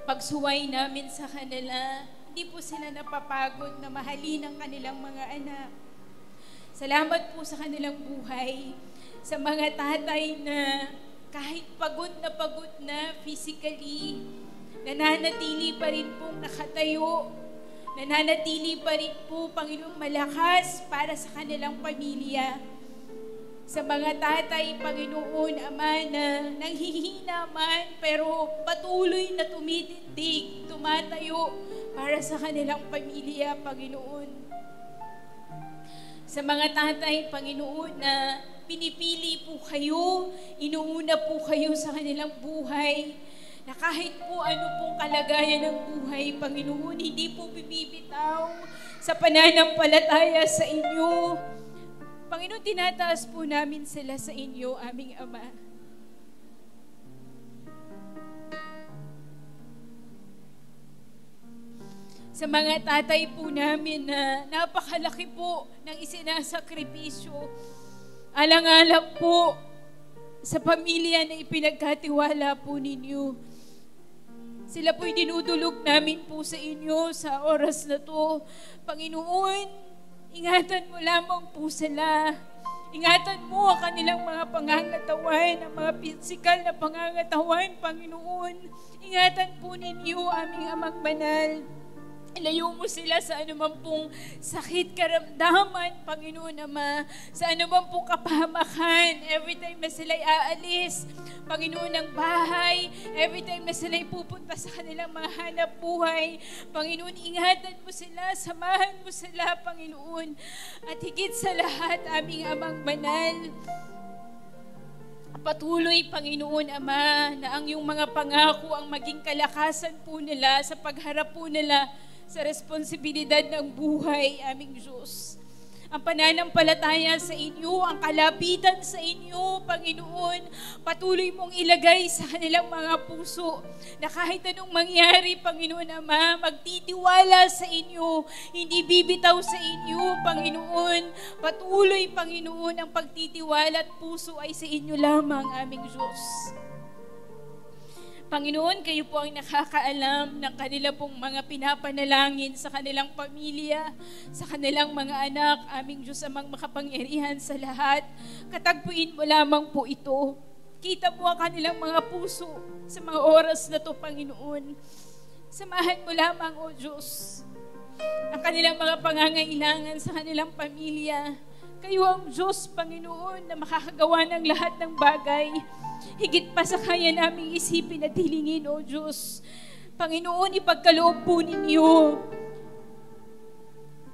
pagsuway namin sa kanila, hindi po sila napapagod na mahalin ang kanilang mga anak. Salamat po sa kanilang buhay, sa mga tatay na kahit pagod na physically, nananatili pa rin pong nakatayo, nananatili pa rin po, Panginoong, malakas para sa kanilang pamilya. Sa mga tatay, Panginoon, Ama, na nanghihina man, pero patuloy na tumitindig, tumatayo para sa kanilang pamilya, Panginoon. Sa mga tatay, Panginoon, na pinipili po kayo, inuuna po kayo sa kanilang buhay, na kahit po ano pong kalagayan ng buhay, Panginoon, hindi po bibibitaw sa pananampalataya sa inyo. Panginoon, tinataas po namin sila sa inyo, aming Ama. Sa mga tatay po namin na napakalaki po ng isinasakripisyo, alang-alang po sa pamilya na ipinagkatiwala po ninyo. Sila po'y dinudulog namin po sa inyo sa oras na to. Panginoon, ingatan mo lamang po sila. Ingatan mo ang kanilang mga pangangatawan, ang mga pisikal na pangangatawan, Panginoon. Ingatan po ninyo, aming Amang Banal. Ilayo mo sila sa anuman pong sakit, karamdaman, Panginoon Ama, sa anuman pong kapahamakan. Every time na sila'y aalis, Panginoon, ng bahay, every time na sila'y pupunta sa kanilang mga hanap buhay, Panginoon, ingatan mo sila, samahan mo sila, Panginoon. At higit sa lahat, aming Amang Banal, patuloy, Panginoon Ama, na ang iyong mga pangako ang maging kalakasan po nila sa pagharap po nila sa responsibilidad ng buhay, aming Diyos. Ang pananampalataya sa inyo, ang kalapitan sa inyo, Panginoon, patuloy mong ilagay sa kanilang mga puso na kahit anong mangyari, Panginoon Ama, magtitiwala sa inyo, hindi bibitaw sa inyo, Panginoon. Patuloy, Panginoon, ang pagtitiwala at puso ay sa inyo lamang, aming Diyos. Panginoon, kayo po ang nakakaalam ng kanila pong mga pinapanalangin sa kanilang pamilya, sa kanilang mga anak, aming Diyos amang makapangyarihan sa lahat. Katagpuin mo lamang po ito. Kita mo ang kanilang mga puso sa mga oras na to, Panginoon. Samahan mo lamang, O Diyos, ang kanilang mga pangangailangan sa kanilang pamilya. Kayo ang Diyos, Panginoon, na makakagawa ng lahat ng bagay. Higit pa sa kaya naming isipin at hilingin, O Diyos. Panginoon, ipagkaloob po ninyo.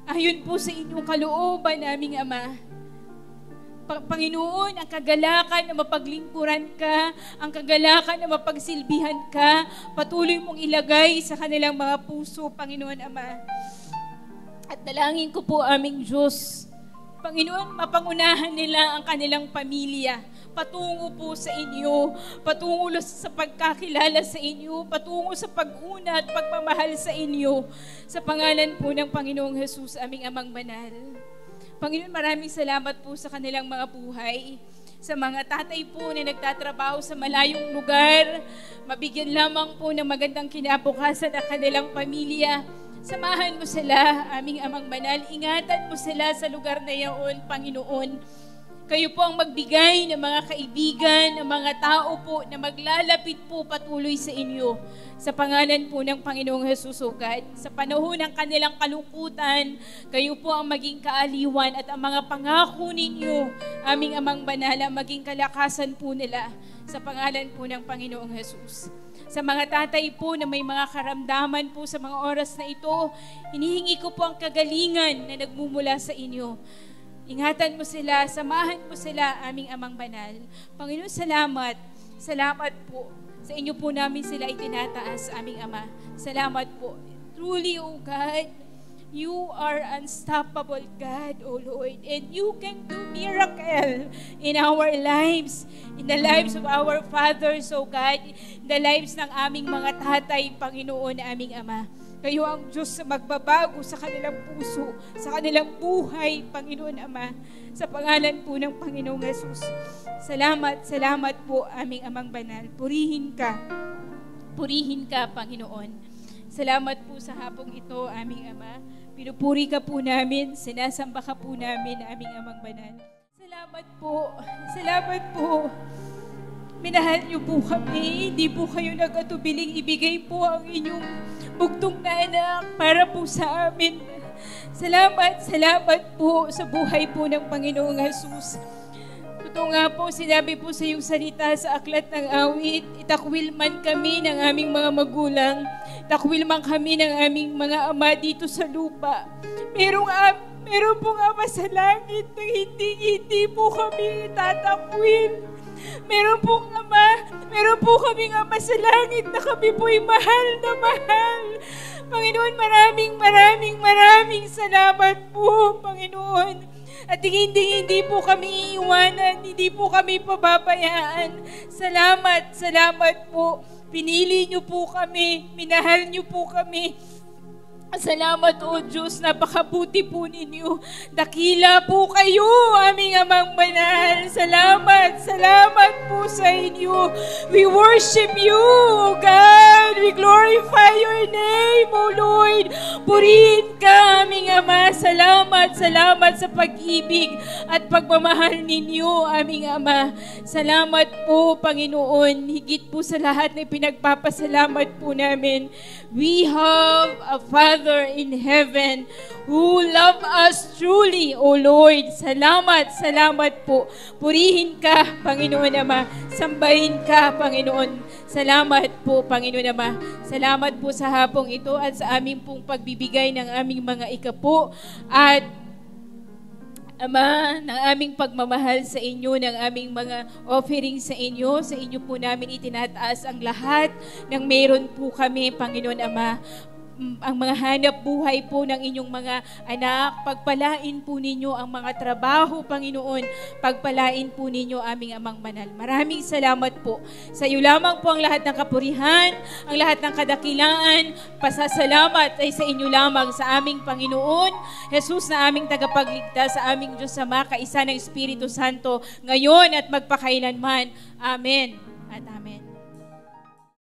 Ayon po sa inyong kalooban, naming Ama. Panginoon, ang kagalakan na mapaglingkuran ka, ang kagalakan na mapagsilbihan ka, patuloy mong ilagay sa kanilang mga puso, Panginoon Ama. At dalangin ko po, aming Diyos, Panginoon, mapangunahan nila ang kanilang pamilya. Patungo po sa inyo, patungo sa pagkakilala sa inyo, patungo sa pag-una at pagmamahal sa inyo. Sa pangalan po ng Panginoong Jesus, aming Amang Banal. Panginoon, maraming salamat po sa kanilang mga buhay. Sa mga tatay po na nagtatrabaho sa malayong lugar, mabigyan lamang po ng magandang kinabukasan ang kanilang pamilya. Samahan mo sila, aming Amang Banal. Ingatan mo sila sa lugar na iyon, Panginoon. Kayo po ang magbigay ng mga kaibigan, ng mga tao po na maglalapit po patuloy sa inyo. Sa pangalan po ng Panginoong Jesus, O God, sa panahon ng kanilang kalungkutan, kayo po ang maging kaaliwan at ang mga pangako ninyo, aming Amang Banal, maging kalakasan po nila sa pangalan po ng Panginoong Jesus. Sa mga tatay po na may mga karamdaman po sa mga oras na ito, hinihingi ko po ang kagalingan na nagmumula sa inyo. Ingatan mo sila, samahan mo sila, aming Amang Banal. Panginoon, salamat. Salamat po. Sa inyo po namin sila itinataas, aming Ama. Salamat po. Truly, O God, you are unstoppable God, O Lord. And you can do miracle in our lives, in the lives of our fathers, O God, in the lives ng aming mga tatay, Panginoon, aming Ama. Kayo ang Diyos na magbabago sa kanilang puso, sa kanilang buhay, Panginoon Ama, sa pangalan po ng Panginoong Jesus. Salamat, salamat po, aming Amang Banal. Purihin ka, Panginoon. Salamat po sa hapong ito, aming Ama. Pinupuri ka po namin, sinasamba ka po namin, aming Amang Banal. Salamat po. Minahal niyo po kami, hindi po kayo nag-atubiling ibigay po ang inyong bugtong na anak para po sa amin. Salamat po sa buhay po ng Panginoong Jesus. Totoo nga po, sinabi po sa iyong salita sa aklat ng awit, itakwil man kami ng aming mga magulang, itakwil man kami ng aming mga ama dito sa lupa. Meron pong Ama sa langit na hindi po kami itatakwil. Meron po kaming Ama sa langit na kami po'y mahal na mahal. Panginoon, maraming salamat po, Panginoon. At hindi po kami iiwanan, hindi po kami pababayaan. Salamat po. Pinili niyo po kami, minahal niyo po kami. Salamat, O Diyos, napakabuti po ninyo. Dakila po kayo, aming Amang Banal. Salamat po sa inyo. We worship you, O God. We glorify your name, O Lord. Purihin ka, aming Ama. Salamat sa pag-ibig at pagmamahal ninyo, aming Ama. Salamat po, Panginoon. Higit po sa lahat na pinagpapasalamat po namin. We have a Father in heaven who love us truly, O Lord. Salamat po. Purihin ka, Panginoon Ama. Sambahin ka, Panginoon. Salamat po, Panginoon Ama. Salamat po sa hapong ito at sa aming pong pagbibigay ng aming mga ikapo at Ama, ng aming pagmamahal sa inyo, ng aming mga offering sa inyo po namin itinataas ang lahat ng meron po kami, Panginoon Ama. Ang mga hanap buhay po ng inyong mga anak, pagpalain po ninyo ang mga trabaho, Panginoon, pagpalain po ninyo aming Amang Banal. Maraming salamat po. Sa iyo lamang po ang lahat ng kapurihan, ang lahat ng kadakilaan, pasasalamat ay sa inyo lamang, sa aming Panginoon, Jesus na aming tagapagligtas, sa aming Diyos Ama, kaisa ng Espiritu Santo, ngayon at magpakailanman. Amen at amen.